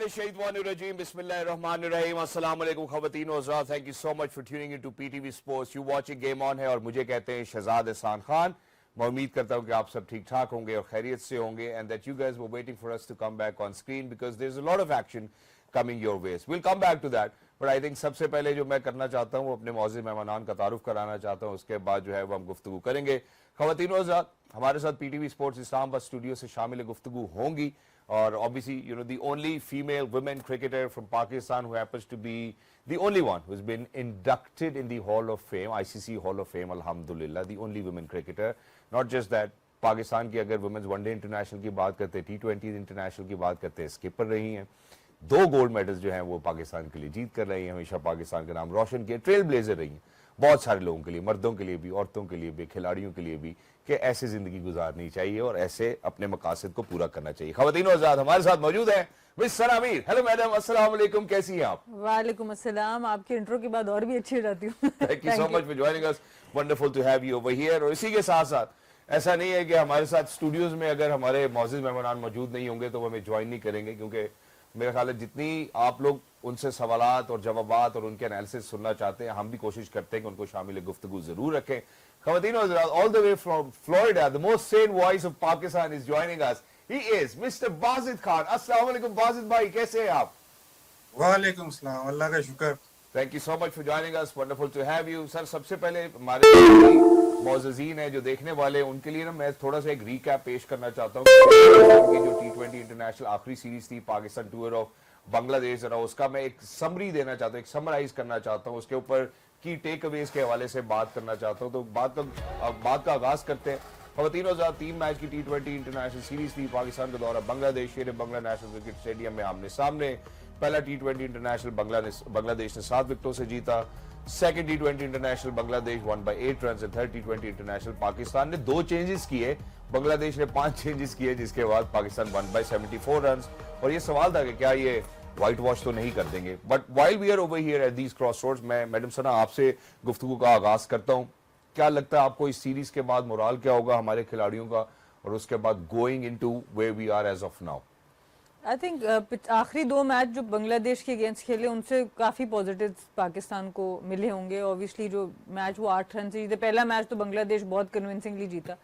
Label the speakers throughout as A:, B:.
A: Minash-Shaytanir-Rajim. Bismillahir-Rahmanir-Rahim. Assalamualaikum khawateen wa hazrat. Thank you so much for tuning into PTV Sports. You watching Game On है और मुझे कहते हैं शहजाद एहसान खान. मैं उम्मीद करता हूँ कि आप सब ठीक ठाक होंगे और खैरियत से होंगे and that you guys were waiting for us to come back on screen because there's a lot of action coming your ways. We'll come back to that. But I think सबसे पहले जो मैं करना चाहता हूँ वो अपने मौजूद मेहमानान का तारुफ कराना चाहता हूँ. उसके बाद जो है वो हम गुफ्तगू करेंगे. खवातीन व हज़रात, हमारे साथ PTV Sports इस्लामाबाद स्टूडियो से शामिल गुफ्तगू होंगी. Or obviously, you know, the only female women cricketer from Pakistan who happens to be the only one who's been inducted in the Hall of Fame, ICC Hall of Fame, Alhamdulillah, the only women cricketer. Not just that, Pakistan की अगर women's one day international की बात करते हैं, T20 international की बात करते हैं, स्किपर रही हैं, 2 गोल्ड मेडल्स जो हैं वो पाकिस्तान के लिए जीत कर रही हैं, हमेशा पाकिस्तान का नाम रोशन किया, ट्रेल ब्लेजर रही हैं बहुत सारे लोगों के लिए, मर्दों के लिए भी, औरतों के लिए भी, खिलाड़ियों के लिए भी, कि ऐसे जिंदगी गुजारनी चाहिए और ऐसे अपने मकासद को पूरा करना चाहिए. खवातीन व हज़रात, हमारे साथ मौजूद हैं मिस सना मीर. हेलो मैडम, अस्सलाम वालेकुम, कैसी हैं आप?
B: वालेकुम अस्सलाम. आपके इंट्रो के बाद और भी अच्छी हो जाती हूँ.
A: Thank you so much for joining us. Wonderful to have you over here. और इसी के साथ साथ ऐसा नहीं है कि हमारे साथ स्टूडियोज में अगर हमारे मौजूद मेहमान मौजूद नहीं होंगे तो वो हमें ज्वाइन नहीं करेंगे, क्योंकि मेरा ख्याल है जितनी आप लोग उनसे सवालात और जवाबात और उनके एनालिसिस सुनना चाहते हैं, हम भी कोशिश करते हैं कि उनको शामिल गुफ्तगू जरूर रखें. खवातीन और हज़रात, all the way from Florida, the most sane voice of Pakistan is joining us. He is mister Bajid Khan. अस्सलाम वालेकुम बाजिद भाई, कैसे हैं आप?
C: वालेकुम सलाम, अल्लाह का शुक्र.
A: Thank you so much for joining us. Wonderful to have you. Sir, सबसे पहले हमारे मौजूदीन है जो देखने वाले, उनके लिए ना मैं थोड़ा सा एक रीकैप पेश करना चाहता हूँ कि जो T20 इंटरनेशनल आखिरी सीरीज थी पाकिस्तान टूर ऑफ बांग्लादेश, जरा उसका मैं एक समरी देना चाहता हूँ, एक समराइज करना चाहता हूँ, उसके ऊपर की टेक अवेज के हवाले से बात करना चाहता हूँ. तो बात का आगाज करते हैं. खवातीन और हज़रात, 3 मैच की T20 इंटरनेशनल सीरीज थी. पाकिस्तान का दौरा बांग्लादेश, शेर बांग्ला नेशनल क्रिकेट स्टेडियम में आमने सामने. पहला T20 इंटरनेशनल बांग्लादेश ने 7 विकेटों से जीता. Second T20 international Bangladesh one by 8 run. Third T20 international Pakistan ने 2 चेंजेस किए, बांग्लादेश ने 5 चेंजेस किए, जिसके बाद पाकिस्तान वन बाय 74 रन. और ये सवाल था कि क्या ये व्हाइट वॉश तो नहीं कर देंगे. But while we are over here at these crossroads, मैं मैडम सना आपसे गुफ्तगू का आगाज करता हूँ. क्या लगता है आपको इस सीरीज के बाद मोराल क्या होगा हमारे खिलाड़ियों का, और उसके बाद going into where we are as of now?
B: I think आखिरी 2 मैच जो बांग्लादेश के अगेंस्ट खेले उनसे काफ़ी पॉजिटिव पाकिस्तान को मिले होंगे. ऑब्वियसली जो मैच वो 8 रन से जीते. पहला मैच तो बांग्लादेश बहुत कन्विंसिंगली जीता.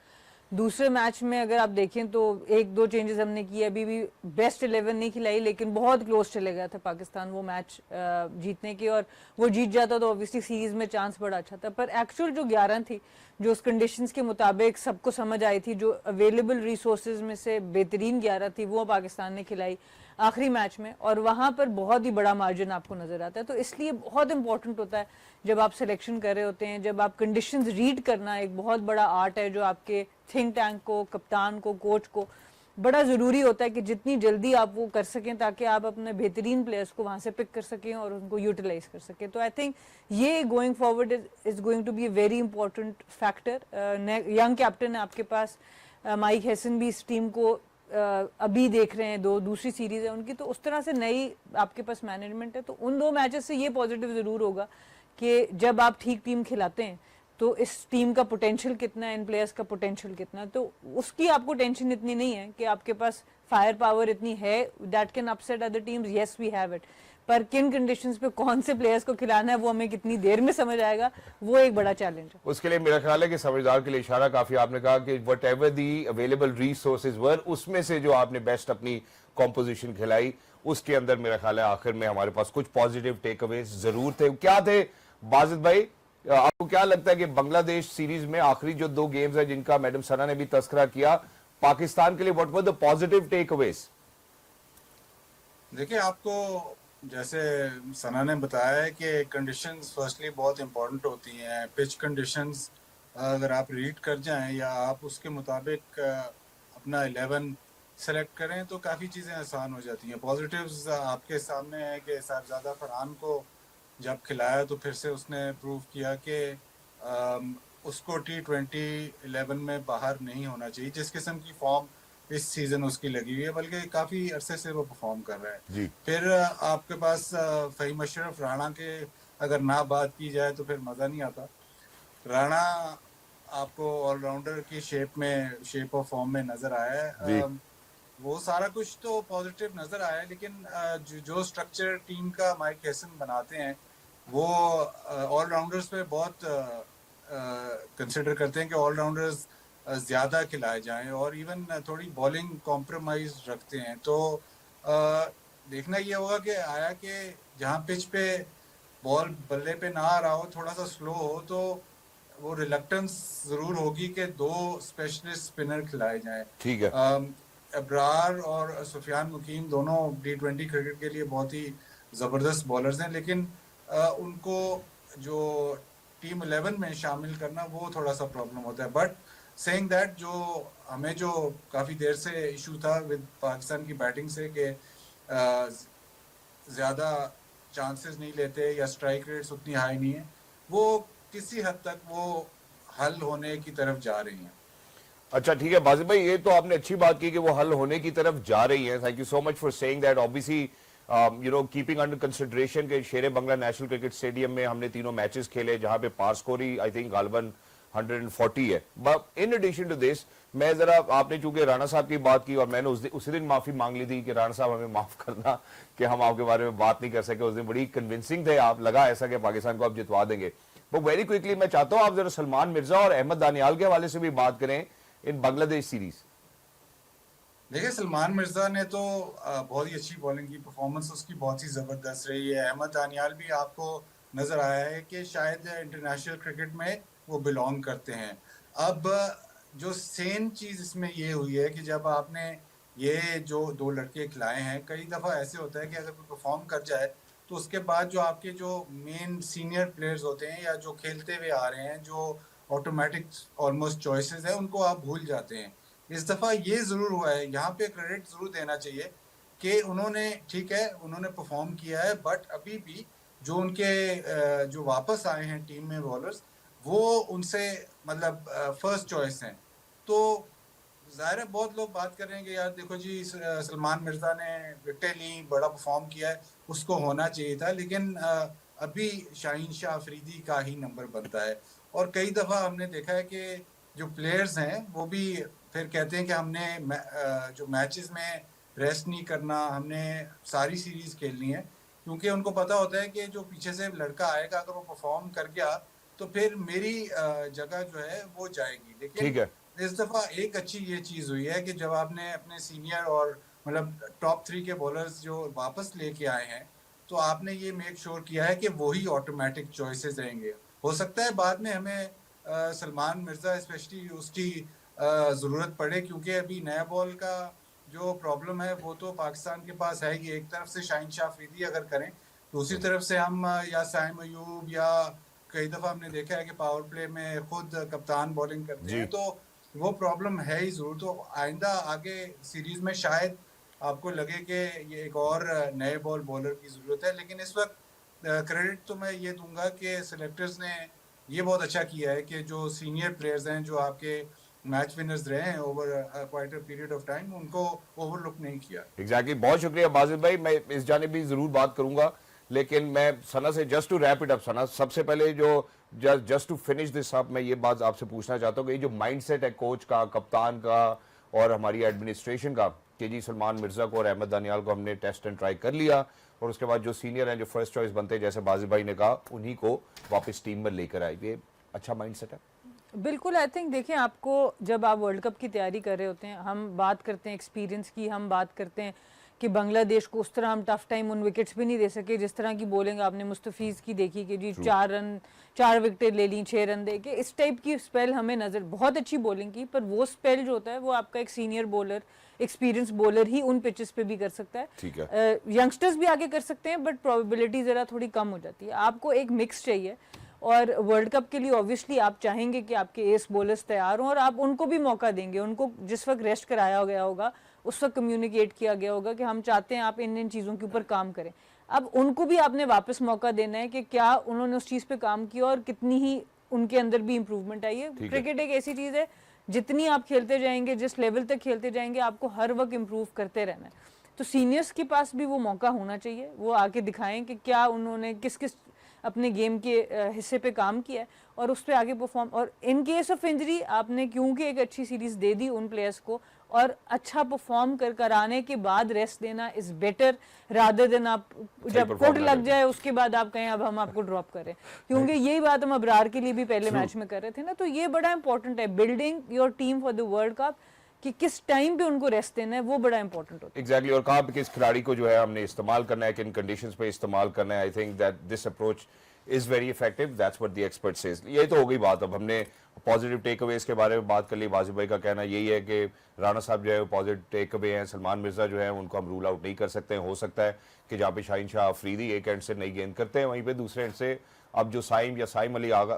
B: दूसरे मैच में अगर आप देखें तो 1-2 चेंजेस हमने किए, अभी भी बेस्ट 11 नहीं खिलाई, लेकिन बहुत क्लोज चले गया था पाकिस्तान वो मैच जीतने के, और वो जीत जाता तो ऑब्वियसली सीरीज में चांस बड़ा अच्छा था. पर एक्चुअल जो 11 थी, जो उस कंडीशंस के मुताबिक सबको समझ आई थी, जो अवेलेबल रिसोर्सेज में से बेहतरीन 11 थी, वो पाकिस्तान ने खिलाई आखिरी मैच में, और वहां पर बहुत ही बड़ा मार्जिन आपको नजर आता है. तो इसलिए बहुत इंपॉर्टेंट होता है जब आप सिलेक्शन कर रहे होते हैं, जब आप कंडीशंस रीड करना एक बहुत बड़ा आर्ट है, जो आपके थिंक टैंक को, कप्तान को, कोच को बड़ा ज़रूरी होता है कि जितनी जल्दी आप वो कर सकें, ताकि आप अपने बेहतरीन प्लेयर्स को वहाँ से पिक कर सकें और उनको यूटिलाइज कर सकें. तो आई थिंक ये going forward is going to be a very important factor. Young captain है आपके पास, माइक हैसन भी इस टीम को अभी देख रहे हैं, दूसरी सीरीज है उनकी, तो उस तरह से नई आपके पास मैनेजमेंट है. तो उन 2 मैचेस से ये पॉजिटिव ज़रूर होगा कि जब आप ठीक टीम खिलाते हैं तो इस टीम का पोटेंशियल कितना है, इन प्लेयर्स का पोटेंशियल कितना है, तो उसकी आपको टेंशन इतनी नहीं है कि आपके पास फायर पावर इतनी है that can upset other teams. Yes, we have it. पर किन कंडीशंस पे कौन से प्लेयर्स को खिलाना है वो हमें कितनी देर में समझ आएगा, वो एक बड़ा चैलेंज है.
A: उसके लिए मेरा ख्याल है कि समझदार के लिए इशारा काफी. आपने कहा कि whatever the available resources were, उसमें से जो आपने बेस्ट अपनी कॉम्पोजिशन खिलाई, उसके अंदर मेरा ख्याल है आखिर में हमारे पास कुछ पॉजिटिव टेक अवेज जरूर थे. क्या थे बाजिद भाई? आपको क्या लगता है कि बांग्लादेश सीरीज में आखिरी जो 2 गेम्स है जिनका मैडम सना ने भी तस्करा किया, पाकिस्तान के लिए what were the positive takeaways?
C: देखिए, आपको जैसे सना ने बताया है कि कंडीशंस फर्स्टली बहुत इंपॉर्टेंट होती हैं. पिच कंडीशंस अगर आप रीड कर जाएं या आप उसके मुताबिक अपना 11 सेलेक्ट करें तो काफ़ी चीज़ें आसान हो जाती हैं. पॉजिटिव्स आपके सामने है कि साहिबजादा फरहान को जब खिलाया तो फिर से उसने प्रूव किया कि उसको T20 11 में बाहर नहीं होना चाहिए. जिस किस्म की फॉर्म इस सीजन उसकी लगी हुई है, बल्कि काफ़ी अरसे से वो परफॉर्म कर रहा है
A: जी.
C: फिर आपके पास फ़हीम अशरफ राणा के अगर ना बात की जाए तो फिर मज़ा नहीं आता. राणा आपको ऑलराउंडर की शेप ऑफ फॉर्म में नज़र आया है. वो सारा कुछ तो पॉजिटिव नजर आया, लेकिन जो स्ट्रक्चर टीम का माइक हैसन बनाते हैं वो ऑलराउंडर्स पे बहुत कंसिडर करते हैं कि ऑलराउंडर्स ज्यादा खिलाए जाएं, और इवन थोड़ी बॉलिंग कॉम्प्रोमाइज रखते हैं। तो देखना ये होगा कि आया कि जहाँ पिच पे बॉल बल्ले पे ना आ रहा हो, थोड़ा सा स्लो हो, तो वो रिलक्टेंस जरूर होगी कि दो स्पेशलिस्ट स्पिनर खिलाए जाएं।
A: ठीक है।
C: अब्रार और सुफियान मुकीम दोनों T20 क्रिकेट के लिए बहुत ही जबरदस्त बॉलर्स हैं, लेकिन उनको जो टीम 11 में शामिल करना वो थोड़ा सा प्रॉब्लम होता है। बट सेइंग दैट, जो हमें जो काफी देर से इशू था विद पाकिस्तान की बैटिंग से कि ज्यादा चांसेस नहीं लेते या स्ट्राइक रेट्स उतनी हाई नहीं है, वो किसी हद तक वो हल होने की तरफ जा रही हैं।
A: अच्छा ठीक है बाजिब भाई, ये तो आपने अच्छी बात की कि वो हल होने की तरफ जा रही है। Thank you so much for saying that. Obviously you know keeping under consideration के शेरे बंगला नेशनल क्रिकेट स्टेडियम में हमने तीनों मैचेस खेले जहां पे पार स्कोर ही आई थिंक गालबन 140 है। But in addition to this, मैं जरा, आपने चूंकि राणा साहब की बात की और मैंने उसी दिन माफी मांग ली थी कि राणा साहब हमें माफ करना कि हम आपके बारे में बात नहीं कर सके। उस दिन बड़ी कन्विंसिंग थे आप, लगा ऐसा कि पाकिस्तान को आप जितवा देंगे। वो वेरी क्विकली मैं चाहता हूँ आप जरा सलमान मिर्जा और अहमद दानियाल के हवाले से भी बात करें इन बांग्लादेश सीरीज।
C: देखिए, सलमान मिर्जा ने तो बहुत ही अच्छी बॉलिंग की, परफॉर्मेंस उसकी बहुत ही जबरदस्त रही है। अहमद दानियाल भी आपको नजर आया है कि शायद इंटरनेशनल क्रिकेट में वो बिलोंग करते हैं। अब जो सेम चीज इसमें ये हुई है कि जब आपने ये जो दो लड़के खिलाए हैं, कई दफा ऐसे होता है कि अगर कोई परफॉर्म कर जाए तो उसके बाद जो आपके जो मेन सीनियर प्लेयर्स होते हैं या जो खेलते हुए आ रहे हैं, जो ऑटोमेटिक ऑलमोस्ट चॉइसेस है, उनको आप भूल जाते हैं। इस दफा ये जरूर हुआ है, यहाँ पे क्रेडिट जरूर देना चाहिए कि उन्होंने, ठीक है उन्होंने परफॉर्म किया है, बट अभी भी जो उनके जो वापस आए हैं टीम में बॉलर्स, वो उनसे मतलब फर्स्ट चॉइस हैं। तो जाहिर है बहुत लोग बात कर रहे हैं कि यार देखो जी, सलमान मिर्जा ने विकेटें ली, बड़ा परफॉर्म किया है, उसको होना चाहिए था, लेकिन अभी शाहीन शाह अफरीदी का ही नंबर बनता है। और कई दफा हमने देखा है कि जो प्लेयर्स हैं वो भी फिर कहते हैं कि हमने जो मैचेस में रेस्ट नहीं करना, हमने सारी सीरीज खेलनी है, क्योंकि उनको पता होता है कि जो पीछे से लड़का आएगा अगर वो परफॉर्म कर गया तो फिर मेरी जगह जो है वो जाएगी।
A: ठीक
C: लेकिन
A: है।
C: इस दफा एक अच्छी ये चीज हुई है कि जब आपने अपने सीनियर और मतलब टॉप 3 के बॉलर्स जो वापस लेके आए हैं, तो आपने ये मेक श्योर किया है कि वही ऑटोमेटिक चॉइसेस रहेंगे। हो सकता है बाद में हमें सलमान मिर्जा स्पेशली उसकी जरूरत पड़े, क्योंकि अभी नया बॉल का जो प्रॉब्लम है वो तो पाकिस्तान के पास है ही। एक तरफ से शाहीन शाह अफरीदी अगर करें, दूसरी तरफ से हम या साइम अयूब, या कई दफा हमने देखा है कि पावर प्ले में खुद कप्तान बॉलिंग करते
A: जी।
C: हैं, तो वो प्रॉब्लम है ही जरूर। तो आइंदा आगे सीरीज में शायद आपको लगे कि ये एक और नए बॉल बॉलर की जरूरत है, लेकिन इस वक्त क्रेडिट तो मैं ये दूंगा कि सिलेक्टर्स ने ये बहुत अच्छा किया है कि जो सीनियर प्लेयर्स हैं, जो आपके मैच विनर्स रहे हैं over quite a period of time, उनको ओवरलुक नहीं किया।
A: एग्जैक्टली बहुत शुक्रिया बाजिद भाई, मैं इस जाने भी जरूर बात करूंगा, लेकिन मैं सना से just to wrap it up, Sana सबसे पहले जो just to finish this up, मैं ये बात आपसे पूछना चाहता हूँ कि ये जो माइंडसेट है कोच का, कप्तान का और हमारी एडमिनिस्ट्रेशन का कि जी सलमान मिर्जा को और अहमद दानियाल को हमने टेस्ट एंड ट्राई कर लिया और उसके बाद जो सीनियर हैं, जो फर्स्ट चॉइस बनते हैं, जैसे बाजिद भाई ने कहा, उन्हीं को वापस टीम में लेकर आए, ये अच्छा माइंडसेट है।
B: बिल्कुल, आई थिंक देखिए, आपको जब आप वर्ल्ड कप की तैयारी कर रहे होते हैं, हम बात करते हैं एक्सपीरियंस की, हम बात करते हैं कि बांग्लादेश को उस तरह हम टफ टाइम उन विकेट्स भी नहीं दे सके जिस तरह की बॉलिंग आपने मुस्तफीज़ की देखी कि जी 4 विकेटें ले ली 6 रन दे के, इस टाइप की स्पेल हमें नज़र, बहुत अच्छी बॉलिंग की, पर वो स्पेल जो होता है वो आपका एक सीनियर बॉलर, एक्सपीरियंस बॉलर ही उन पिचेस पे भी कर सकता है।
A: ठीक है।
B: यंगस्टर्स भी आगे कर सकते हैं, बट प्रोबेबिलिटी ज़रा थोड़ी कम हो जाती है। आपको एक मिक्स चाहिए, और वर्ल्ड कप के लिए ऑब्वियसली आप चाहेंगे कि आपके एस बॉलर्स तैयार हों और आप उनको भी मौका देंगे। उनको जिस वक्त रेस्ट कराया गया होगा उस वक्त कम्युनिकेट किया गया होगा कि हम चाहते हैं आप इन चीज़ों के ऊपर काम करें। अब उनको भी आपने वापस मौका देना है कि क्या उन्होंने उस चीज़ पे काम किया और कितनी ही उनके अंदर भी इम्प्रूवमेंट आई है। क्रिकेट एक ऐसी चीज़ है, जितनी आप खेलते जाएंगे, जिस लेवल तक खेलते जाएंगे, आपको हर वक्त इम्प्रूव करते रहना है। तो सीनियर्स के पास भी वो मौका होना चाहिए, वो आके दिखाएं कि क्या उन्होंने किस किस अपने गेम के हिस्से पे काम किया है और उस पर आगे परफॉर्म। और इन केस ऑफ इंजरी आपने क्योंकि एक अच्छी सीरीज दे दी उन प्लेयर्स को और अच्छा परफॉर्म कराने के बाद रेस्ट देना इज बेटर रादर देन आप जब
A: perform
B: फुट
A: ना
B: लग
A: करके।
B: जाए उसके बाद आप कहें अब हम आपको ड्रॉप करें, क्योंकि यही बात हम अबरार के लिए भी पहले मैच में कर रहे थे ना। तो ये बड़ा इंपॉर्टेंट है, building your team for the world cup, कि किस टाइम पे उनको रेस्ट देना है, वो बड़ा इंपॉर्टेंट होता है।
A: एग्जैक्टली और कहाँ पे किस खिलाड़ी को जो है हमने इस्तेमाल करना है, किन कंडीशंस पे इस्तेमाल करना है। I think that this approach is very effective, that's what the expert says. ये तो हो गई बात। अब हमने पॉजिटिव टेक अवेज के बारे में बात कर ली। वाजिब भाई का कहना यही है कि राणा साहब जो है पॉजिटिव टेक अवे हैं। सलमान मिर्जा जो है उनको हम रूल आउट नहीं कर सकते हैं। हो सकता है कि जहाँ पे शाहीन शाह अफरीदी एक एंड से नई गेंद करते हैं, वहीं पे दूसरे एंड से अब जो साइम या साइम अली आगा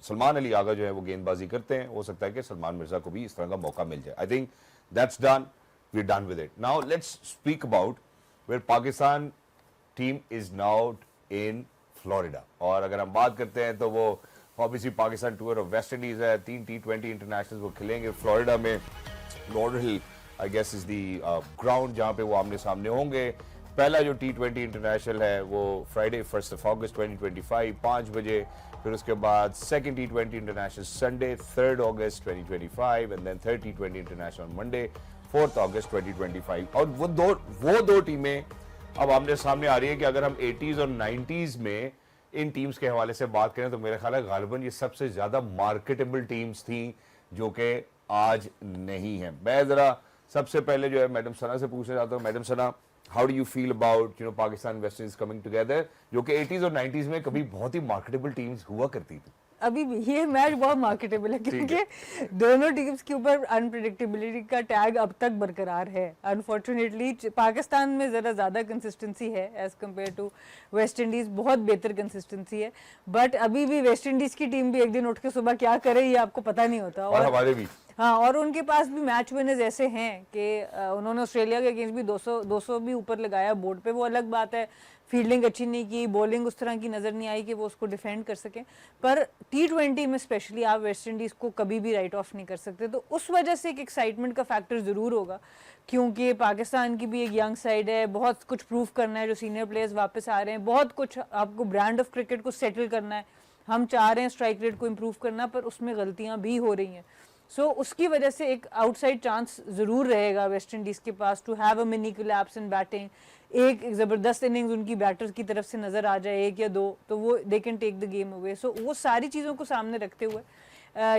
A: सलमान अली आगा जो है वो गेंदबाजी करते हैं, हो सकता है कि सलमान मिर्जा को भी इस तरह का मौका मिल जाए। I think that's done, we're done with it. Now let's speak about where Pakistan team is now in Florida. और अगर हम बात करते हैं तो वो obviously Pakistan tour of West Indies है। 3 T20 इंटरनेशनल वो खेलेंगे फ्लोरिडा में। Lauderhill I guess is the ground जहाँ पे वो आमने सामने होंगे। पहला जो T20 इंटरनेशनल है वो फ्राइडे 1 अगस्त 2025 5 बजे। फिर उसके बाद सेकंड T20 इंटरनेशनल संडे 3 अगस्त 2025 and then third T20 international Monday 4 अगस्त 2025। और वो दो टीमें अब आमने सामने आ रही है कि अगर हम 80s और 90s में इन टीम्स के हवाले से बात करें तो मेरा ख्याल है गालिबन ये सबसे ज्यादा मार्केटेबल टीम्स थी जो कि आज नहीं है। मैं जरा सबसे पहले जो है मैडम सना से पूछना चाहता हूँ। Madam Sana, how do you feel about Pakistan West Indies coming together, जो कि 80s और 90s में कभी बहुत ही मार्केटेबल टीम्स हुआ करती थी।
B: अभी भी ये मैच बहुत मार्केटेबल है, क्योंकि दोनों टीम्स के ऊपर अनप्रेडिक्टेबिलिटी का टैग अब तक बरकरार है। अनफॉर्चुनेटली पाकिस्तान में ज़रा ज़्यादा कंसिस्टेंसी है as compared to West Indies, बहुत बेहतर कंसिस्टेंसी है। बट अभी भी वेस्ट इंडीज़ की टीम भी एक दिन उठ के सुबह क्या करे ये आपको पता नहीं होता।
A: और हमारे भी
B: हाँ, और उनके पास भी मैच विनर्स ऐसे हैं कि उन्होंने ऑस्ट्रेलिया के अगेंस्ट भी 200 भी ऊपर लगाया बोर्ड पे, वो अलग बात है। फील्डिंग अच्छी नहीं की, बॉलिंग उस तरह की नज़र नहीं आई कि वो उसको डिफेंड कर सकें। पर T20 में स्पेशली आप वेस्ट इंडीज़ को कभी भी राइट ऑफ नहीं कर सकते। तो उस वजह से एक एक्साइटमेंट का फैक्टर ज़रूर होगा, क्योंकि पाकिस्तान की भी एक यंग साइड है, बहुत कुछ प्रूव करना है, जो सीनियर प्लेयर्स वापस आ रहे हैं, बहुत कुछ आपको ब्रांड ऑफ क्रिकेट को सेटल करना है। हम चाह रहे हैं स्ट्राइक रेट को इम्प्रूव करना, पर उसमें गलतियाँ भी हो रही हैं। सो उसकी वजह से एक आउटसाइड चांस जरूर रहेगा वेस्ट इंडीज के पास to have a mini collapse in batting. एक जबरदस्त इनिंग्स उनकी बैटर्स की तरफ से नजर आ जाए, 1 या 2, तो वो they can take the game away. So वो सारी चीजों को सामने रखते हुए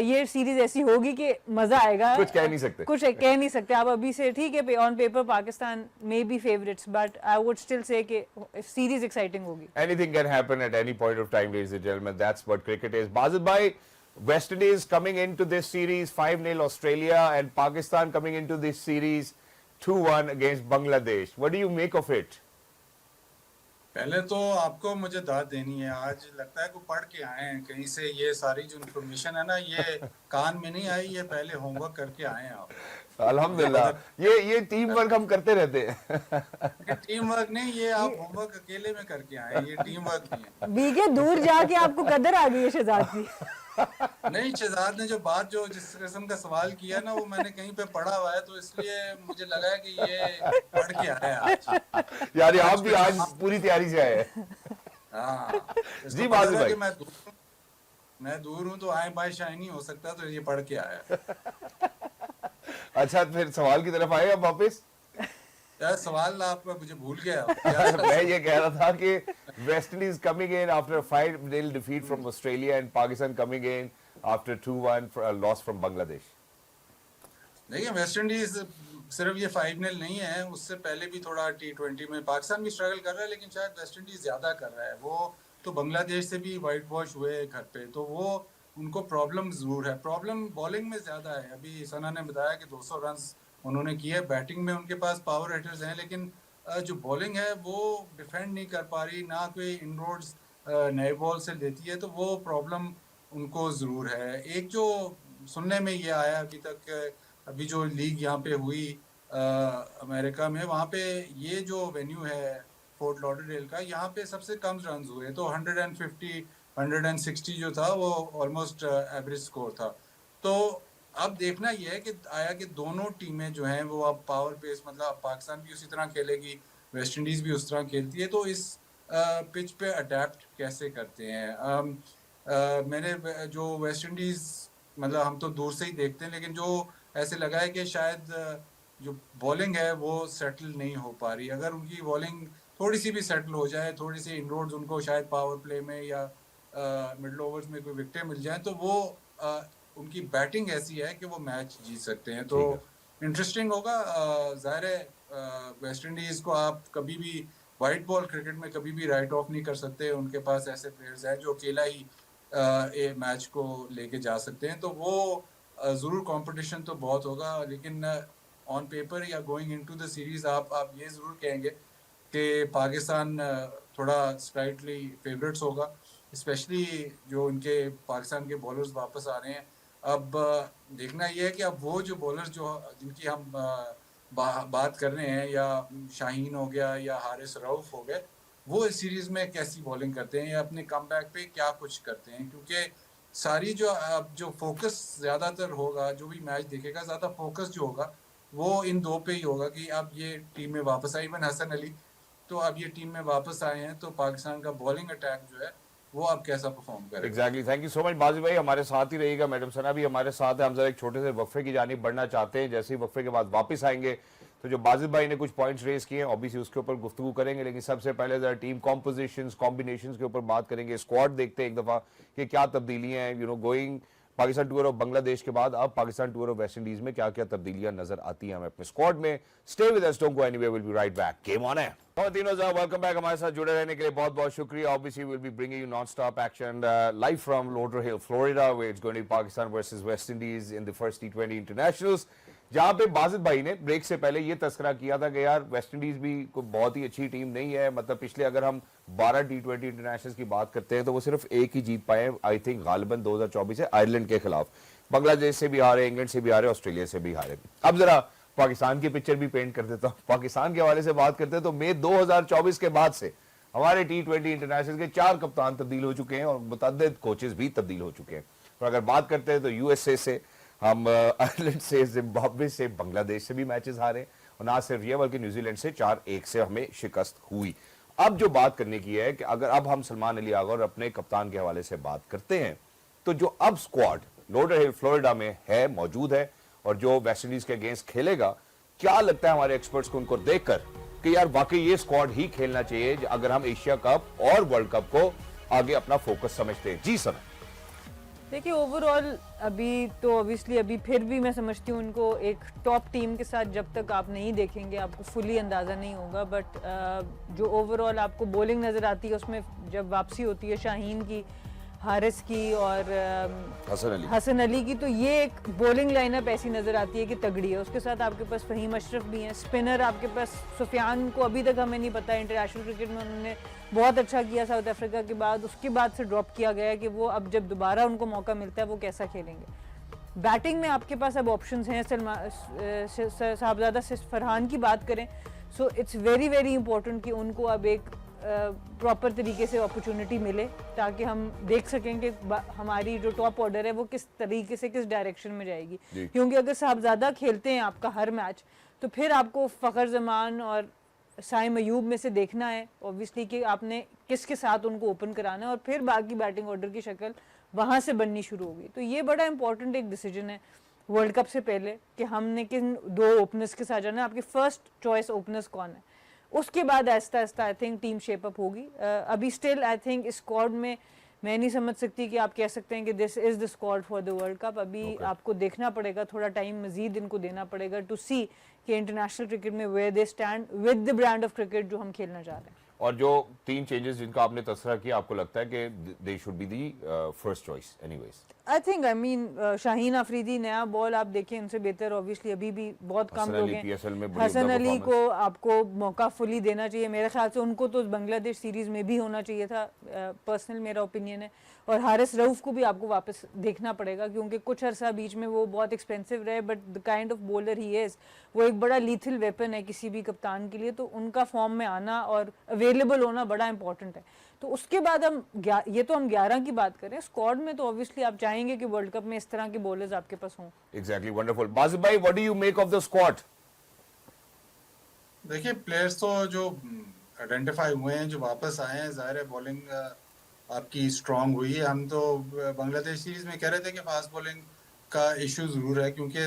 B: ये सीरीज ऐसी होगी कि मजा आएगा।
A: कुछ कह नहीं सकते,
B: कुछ कह नहीं सकते आप अभी से। ठीक है, on paper Pakistan may be favourites, but I would still say कि सीरीज एक्साइटिंग होगी।
A: anything can happen at any point of time, ladies and gentlemen. That's what cricket is. Bazid bhai, West Indies coming into this series 5-0 Australia, and Pakistan coming into this series 2-1 against Bangladesh. What do you make of it?
C: पहले तो आपको मुझे दाद देनी है। आज लगता है को पढ़ के आए हैं कहीं से। ये सारी जो इन्फॉर्मेशन है ना, ये कान में नहीं आई, ये पहले होमवर्क करके आए हैं आप।
A: अल्हम्दुलिल्लाह, ये टीम वर्क हम करते रहते हैं।
C: टीम वर्क नहीं, ये आप होमवर्क अकेले में करके आए हैं, ये टीम वर्क नहीं है।
B: बीके दूर जाके आपको कदर आ गई है शहजाद की।
C: नहीं, शहजाद ने जो जिस किस्म का सवाल किया ना, वो मैंने कहीं पे पढ़ा हुआ है, तो इसलिए मुझे लगा है कि ये पढ़ के आया है आज।
A: यार आप भी आज पूरी तैयारी से आए हैं।
C: हाँ
A: जी बाज़िल भाई,
C: मैं दूर हूँ तो आए बाय शाय नहीं हो सकता, तो ये पढ़ के आया।
A: अच्छा फिर सवाल की तरफ आए अब वापस।
C: यार सवाल आप मुझे भूल गया।
A: मैं ये कह रहा था कि West Indies coming in after 5-0 defeat from Australia and Pakistan coming in after 2-1 for a loss from Bangladesh.
C: देखिए, वेस्ट इंडीज सिर्फ ये 5-0 नहीं है, उससे पहले भी थोड़ा T20 में पाकिस्तान भी स्ट्रगल कर रहा है, लेकिन शायद वेस्ट इंडीज ज्यादा कर रहा है। वो तो बांग्लादेश से भी वाइट वॉश हुए घर पे, तो वो उनको प्रॉब्लम जरूर है। प्रॉब्लम बॉलिंग में ज्यादा है। अभी सना ने बताया कि 200 रन उन्होंने किए। बैटिंग में उनके पास पावर हिटर्स हैं, लेकिन जो बॉलिंग है वो डिफेंड नहीं कर पा रही, ना कोई इनरोड्स नए बॉल से देती है, तो वो प्रॉब्लम उनको ज़रूर है। एक जो सुनने में ये आया अभी तक, अभी जो लीग यहाँ पे हुई अमेरिका में, वहाँ पे ये जो वेन्यू है फोर्ट लॉडरडेल का, यहाँ पे सबसे कम रन हुए, तो 150 160 जो था वो ऑलमोस्ट एवरेज स्कोर था। तो अब देखना यह है कि आया कि दोनों टीमें जो हैं वो अब पावर बेस, मतलब पाकिस्तान भी उसी तरह खेलेगी, वेस्ट इंडीज़ भी उस तरह खेलती है, तो इस पिच पे अडेप्ट कैसे करते हैं। मैंने जो वेस्ट इंडीज़, मतलब हम तो दूर से ही देखते हैं, लेकिन जो ऐसे लगा है कि शायद जो बॉलिंग है वो सेटल नहीं हो पा रही। अगर उनकी बॉलिंग थोड़ी सी भी सेटल हो जाए, थोड़ी सी इनरोड्स उनको शायद पावर प्ले में या मिडल ओवर्स में कोई विकेटें मिल जाए, तो वो उनकी बैटिंग ऐसी है कि वो मैच जीत सकते हैं। तो
A: ठीक है।
C: इंटरेस्टिंग होगा। जाहिर है वेस्ट इंडीज को आप कभी भी वाइट बॉल क्रिकेट में कभी भी राइट ऑफ नहीं कर सकते। उनके पास ऐसे प्लेयर्स हैं जो अकेला ही मैच को लेके जा सकते हैं। तो वो जरूर कंपटीशन तो बहुत होगा, लेकिन ऑन पेपर या गोइंग इनटू द सीरीज आप ये जरूर कहेंगे कि पाकिस्तान थोड़ा स्लाइटली फेवरेट्स होगा, स्पेशली जो इनके पाकिस्तान के बॉलर्स वापस आ रहे हैं। अब देखना ये है कि अब वो जो बॉलर्स जो जिनकी हम बात कर रहे हैं, या शाहीन हो गया या हारिस रऊफ हो गए, वो इस सीरीज में कैसी बॉलिंग करते हैं या अपने कमबैक पे क्या कुछ करते हैं। क्योंकि सारी जो अब जो फोकस ज्यादातर होगा, जो भी मैच देखेगा ज्यादा फोकस जो होगा वो इन दो पे ही होगा कि अब ये टीम में वापस आई। इवन हसन अली तो अब ये टीम में वापस आए हैं, तो पाकिस्तान का बॉलिंग अटैक जो है वो अब कैसा परफॉर्म करेगा।
A: Exactly, thank you so much बाजी भाई, हमारे साथ ही रहिएगा। मैडम सना भी हमारे साथ है। हम जरा एक छोटे से वक्फे की जानिब बढ़ना चाहते हैं। जैसे ही वक्फे के बाद वापस आएंगे तो जो बाजिद भाई ने कुछ पॉइंट्स रेज किए हैं ऑब्वियसली उसके ऊपर गुफ्तगू करेंगे, लेकिन सबसे पहले जरा टीम कॉम्पोजिशंस कॉम्बिनेशंस के ऊपर बात करेंगे। स्क्वाड देखते हैं एक दफा कि क्या तब्दीलियां हैं, going Pakistan tour of Bangladesh के बाद अब Pakistan tour of West Indies में क्या क्या तब्दीलियां नजर आती हैं हमें अपने स्क्वाड में। Stay with us, don't go anywhere, will be right back. Game on है। Welcome back. हमारे साथ जुड़े रहने के लिए बहुत बहुत शुक्रिया। Obviously will be bringing you non stop action live from Lauderhill Florida, where it's going to be Pakistan versus West Indies in the first टी20 इंटरनेशनल्स, जहां पे बाजिद भाई ने ब्रेक से पहले ये तस्करा किया था कि यार वेस्ट इंडीज भी कोई बहुत ही अच्छी टीम नहीं है। मतलब पिछले अगर हम 12 टी20 इंटरनेशनल्स की बात करते हैं तो वो सिर्फ एक ही जीत पाए, आई थिंक गालिबन 2024 है आयरलैंड के खिलाफ। बांग्लादेश से भी हारे, इंग्लैंड से भी हारे, ऑस्ट्रेलिया से भी हारे। अब जरा पाकिस्तान की पिक्चर भी पेंट कर देता हूं। पाकिस्तान के हवाले से बात करते हैं तो मई 2024 के बाद से हमारे टी20 इंटरनेशनल के 4 कप्तान तब्दील हो चुके हैं और मुतअद्दिद कोचेस भी तब्दील हो चुके हैं। और अगर बात करते हैं तो यूएसए से हम, आयरलैंड से, जिम्बाब्वे से, बांग्लादेश से भी मैचेस हारे, और ना सिर्फ ये बल्कि न्यूजीलैंड से 4-1 से हमें शिकस्त हुई। अब जो बात करने की है कि अगर अब हम सलमान अली आगा और अपने कप्तान के हवाले से बात करते हैं तो जो अब स्क्वाड लॉडरहिल फ्लोरिडा में है, मौजूद है, और जो वेस्ट इंडीज के अगेंस्ट खेलेगा, क्या लगता है हमारे एक्सपर्ट्स को उनको देखकर कि यार वाकई ये स्क्वाड ही खेलना चाहिए अगर हम एशिया कप और वर्ल्ड कप को आगे अपना फोकस समझते हैं? जी सर।
B: देखिए ओवरऑल अभी तो ऑब्वियसली अभी फिर भी मैं समझती हूँ उनको एक टॉप टीम के साथ जब तक आप नहीं देखेंगे आपको फुली अंदाज़ा नहीं होगा। बट जो ओवरऑल आपको बॉलिंग नज़र आती है उसमें जब वापसी होती है शाहीन की, हारिस की और हसन अली की, तो ये एक बॉलिंग लाइनअप ऐसी नज़र आती है कि तगड़ी है। उसके साथ आपके पास फहीम अशरफ भी हैं, स्पिनर आपके पास सुफियान को अभी तक हमें नहीं पता, इंटरनेशनल क्रिकेट में उन्होंने बहुत अच्छा किया साउथ अफ्रीका के बाद, उसके बाद से ड्रॉप किया गया है कि वो अब जब दोबारा उनको मौका मिलता है वो कैसा खेलेंगे। बैटिंग में आपके पास अब ऑप्शंस हैं। साहबजादा से फरहान की बात करें, so it's very very important कि उनको अब एक प्रॉपर तरीके से अपॉर्चुनिटी मिले ताकि हम देख सकें कि हमारी जो टॉप ऑर्डर है वो किस तरीके से किस डायरेक्शन में जाएगी। क्योंकि अगर साहबजादा खेलते हैं आपका हर मैच तो फिर आपको फ़खर जमान और साइम अयूब में से देखना है ऑब्वियसली कि आपने किसके साथ उनको ओपन कराना है, और फिर बाकी बैटिंग ऑर्डर की शक्ल वहाँ से बननी शुरू होगी। तो ये बड़ा इंपॉर्टेंट एक डिसीजन है वर्ल्ड कप से पहले कि हमने किन 2 ओपनर्स के साथ जाना है, आपकी फर्स्ट चॉइस ओपनर्स कौन है। उसके बाद Aahista Aahista I think team shape up होगी। अभी स्टिल आई थिंक इस स्क्वाड में मैं नहीं समझ सकती कि आप कह सकते हैं कि this is the squad for the world cup. अभी आपको देखना पड़ेगा, थोड़ा टाइम मजीद इनको देना पड़ेगा टू सी कि इंटरनेशनल क्रिकेट में where they stand with the brand of cricket जो हम खेलना चाह रहे हैं।
A: और जो 3 चेंजेस जिनका आपने तस्करा किया, आपको लगता है कि they should be the first choice anyways?
B: I think I mean Shaheen Afridi नया बॉल आप देखें, उनसे बेहतर ऑब्वियसली अभी भी बहुत कम लोग हैं। हसन अली को आपको मौका फुली देना चाहिए मेरे ख्याल से, उनको तो बांग्लादेश सीरीज में भी होना चाहिए था, पर्सनल मेरा ओपिनियन है। और हारिस रऊफ को भी आपको वापस देखना पड़ेगा क्योंकि कुछ अरसा बीच में वो बहुत एक्सपेंसिव रहे, but the kind of bowler he is वो एक बड़ा लीथल वेपन है किसी भी कप्तान के लिए, तो उनका फॉर्म में आना और अवेलेबल होना बड़ा इंपॉर्टेंट है। तो उसके बाद हम ये तो हम 11 की बात करें, स्क्वाड में तो ऑब्वियसली आप चाहेंगे कि वर्ल्ड कप में इस तरह के बॉलर्स आपके पास हों।
A: Exactly, wonderful. बाजिद भाई, what do you make of the squad?
C: देखिए प्लेयर्स तो जो आइडेंटिफाई हुए हैं, जो वापस आए हैं, जाहिर है बॉलिंग आपकी स्ट्रांग हुई है। हम तो बांग्लादेश सीरीज में कह रहे थे कि फास्ट बॉलिंग का इशू ज़रूर है, क्योंकि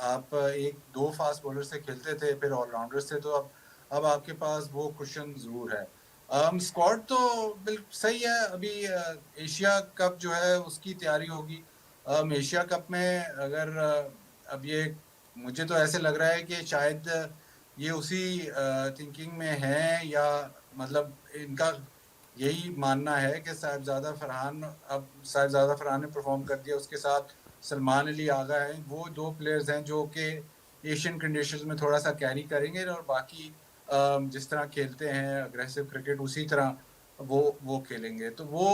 C: आप एक दो फास्ट बॉलर से खेलते थे, फिर ऑलराउंडर से, तो अब आपके पास वो कुशन ज़रूर है। स्क्वाड तो बिल्कुल सही है। अभी एशिया कप जो है उसकी तैयारी होगी। एशिया कप में अगर अब ये मुझे तो ऐसे लग रहा है कि शायद ये उसी थिंकिंग में है, या मतलब इनका यही मानना है कि साहिबजादा फरहान ने परफॉर्म कर दिया, उसके साथ सलमान अली आगा हैं, वो दो प्लेयर्स हैं जो कि एशियन कंडीशंस में थोड़ा सा कैरी करेंगे, और बाकी जिस तरह खेलते हैं अग्रेसिव क्रिकेट उसी तरह वो खेलेंगे। तो वो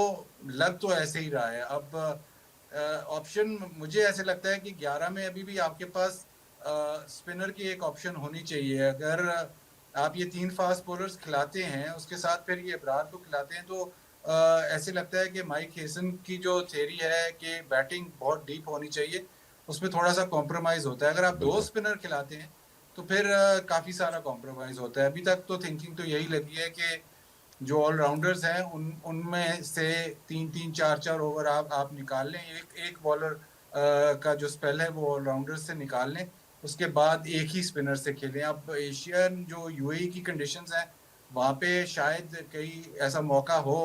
C: लग तो ऐसे ही रहा है। अब ऑप्शन मुझे ऐसे लगता है कि 11 में अभी भी आपके पास स्पिनर की एक ऑप्शन होनी चाहिए। अगर आप ये 3 फास्ट बॉलर्स खिलाते हैं, उसके साथ फिर ये इब्रार को खिलाते हैं, तो ऐसे लगता है कि माइक हेसन की जो थ्योरी है कि बैटिंग बहुत डीप होनी चाहिए, उसमें थोड़ा सा कॉम्प्रोमाइज़ होता है। अगर आप 2 स्पिनर खिलाते हैं, तो फिर काफ़ी सारा कॉम्प्रोमाइज़ होता है। अभी तक तो थिंकिंग तो यही लगी है कि जो ऑलराउंडर्स हैं उनमें से 3-3, 4-4 ओवर आप निकाल लें। एक बॉलर का जो स्पेल है वो ऑलराउंडर्स से निकाल लें, उसके बाद एक ही स्पिनर से खेलें। अब एशियन जो यूएई की कंडीशंस हैं, वहाँ पे शायद कहीं ऐसा मौका हो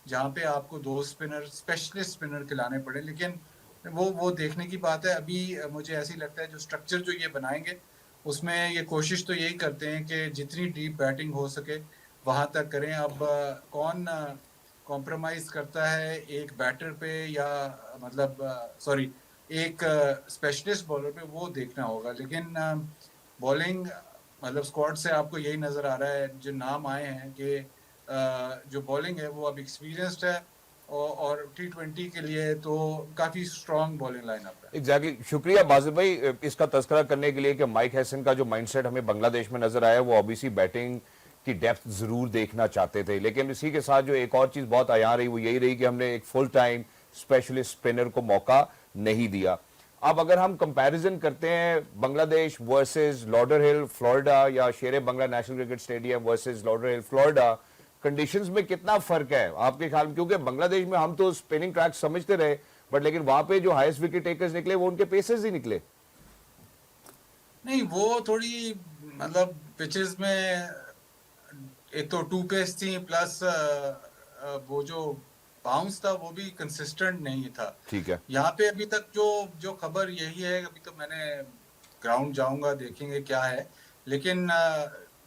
C: जहाँ पे आपको 2 स्पिनर, स्पेशलिस्ट स्पिनर खिलाने पड़े, लेकिन वो देखने की बात है। अभी मुझे ऐसे ही लगता है जो स्ट्रक्चर जो ये बनाएंगे उसमें ये कोशिश तो यही करते हैं कि जितनी डीप बैटिंग हो सके वहां तक करें। अब कौन कॉम्प्रोमाइज करता है एक बैटर पे, या मतलब सॉरी एक स्पेशलिस्ट बॉलर पे, वो देखना होगा। लेकिन बॉलिंग मतलब स्क्वाड से आपको यही नजर आ रहा है, जो नाम आए हैं कि जो बॉलिंग है वो अब एक्सपीरियंस्ड है, और T20 के लिए तो काफी स्ट्रॉन्ग बॉलिंग लाइनअप है।
A: एग्जैक्टली शुक्रिया बाजिल भाई इसका तस्करा करने के लिए कि माइक हैसन का जो माइंडसेट हमें बांग्लादेश में नजर आया, वो ओबीसी बैटिंग की डेप्थ जरूर देखना चाहते थे, लेकिन इसी के साथ जो एक और चीज बहुत आया रही वो यही रही कि हमने एक फुल टाइम स्पेशलिस्ट स्पिनर को मौका नहीं दिया। अब अगर हम कंपैरिजन करते हैं बांग्लादेश वर्सेस लॉडरहिल फ्लोरिडा, या Sher Bangla national cricket stadium versus Lauderhill Florida, conditions में कितना फर्क है आपके ख्याल में? क्योंकि बांग्लादेश में हम तो स्पिनिंग ट्रैक समझते रहे, बट लेकिन वहां पे जो हाईएस्ट विकेट टेकर्स निकले वो उनके पेसर्स ही निकले।
C: नहीं, वो थोड़ी मतलब पिचेस में एक तो 2 पेस थी, प्लस वो जो बाउंस था वो भी कंसिस्टेंट नहीं था।
A: ठीक है।
C: यहाँ पे अभी तक जो खबर यही है, अभी तो मैंने ग्राउंड जाऊंगा देखेंगे क्या है, लेकिन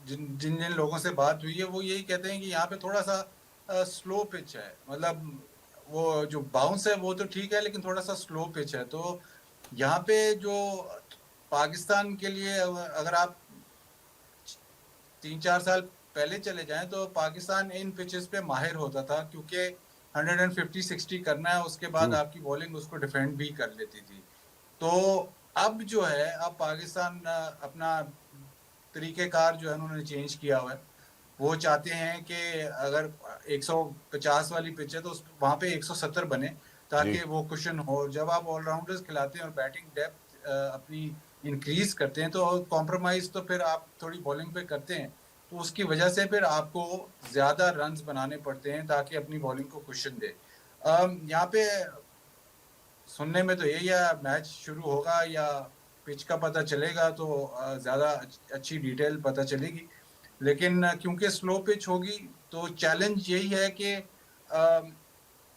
C: जिन जिन जिन लोगों से बात हुई है वो यही कहते हैं कि यहाँ पे थोड़ा सा स्लो पिच है। मतलब वो जो बाउंस है वो तो ठीक है, लेकिन थोड़ा सा स्लो पिच है। तो यहाँ पे जो पाकिस्तान के लिए अगर आप 3-4 साल पहले चले जाएं तो पाकिस्तान इन पिचेस पे माहिर होता था, क्योंकि 150-60 करना है, उसके बाद आपकी बॉलिंग उसको डिफेंड भी कर लेती थी। तो अब जो है, अब पाकिस्तान अपना तरीकेकार जो है उन्होंने चेंज किया हुआ है। वो चाहते हैं कि अगर 150 वाली पिच है तो वहां पे 170 बने, ताकि वो कुशन हो। जब आप ऑलराउंडर्स खिलाते हैं और बैटिंग डेप्थ अपनी इंक्रीज करते हैं, तो कॉम्प्रोमाइज तो फिर आप थोड़ी बॉलिंग पे करते हैं, तो उसकी वजह से फिर आपको ज्यादा रन्स बनाने पड़ते हैं ताकि अपनी बॉलिंग को कुशन दे। यहाँ पे सुनने में तो यही है, मैच शुरू होगा या पिच का पता चलेगा तो ज्यादा अच्छी डिटेल पता चलेगी। लेकिन क्योंकि स्लो पिच होगी तो चैलेंज यही है कि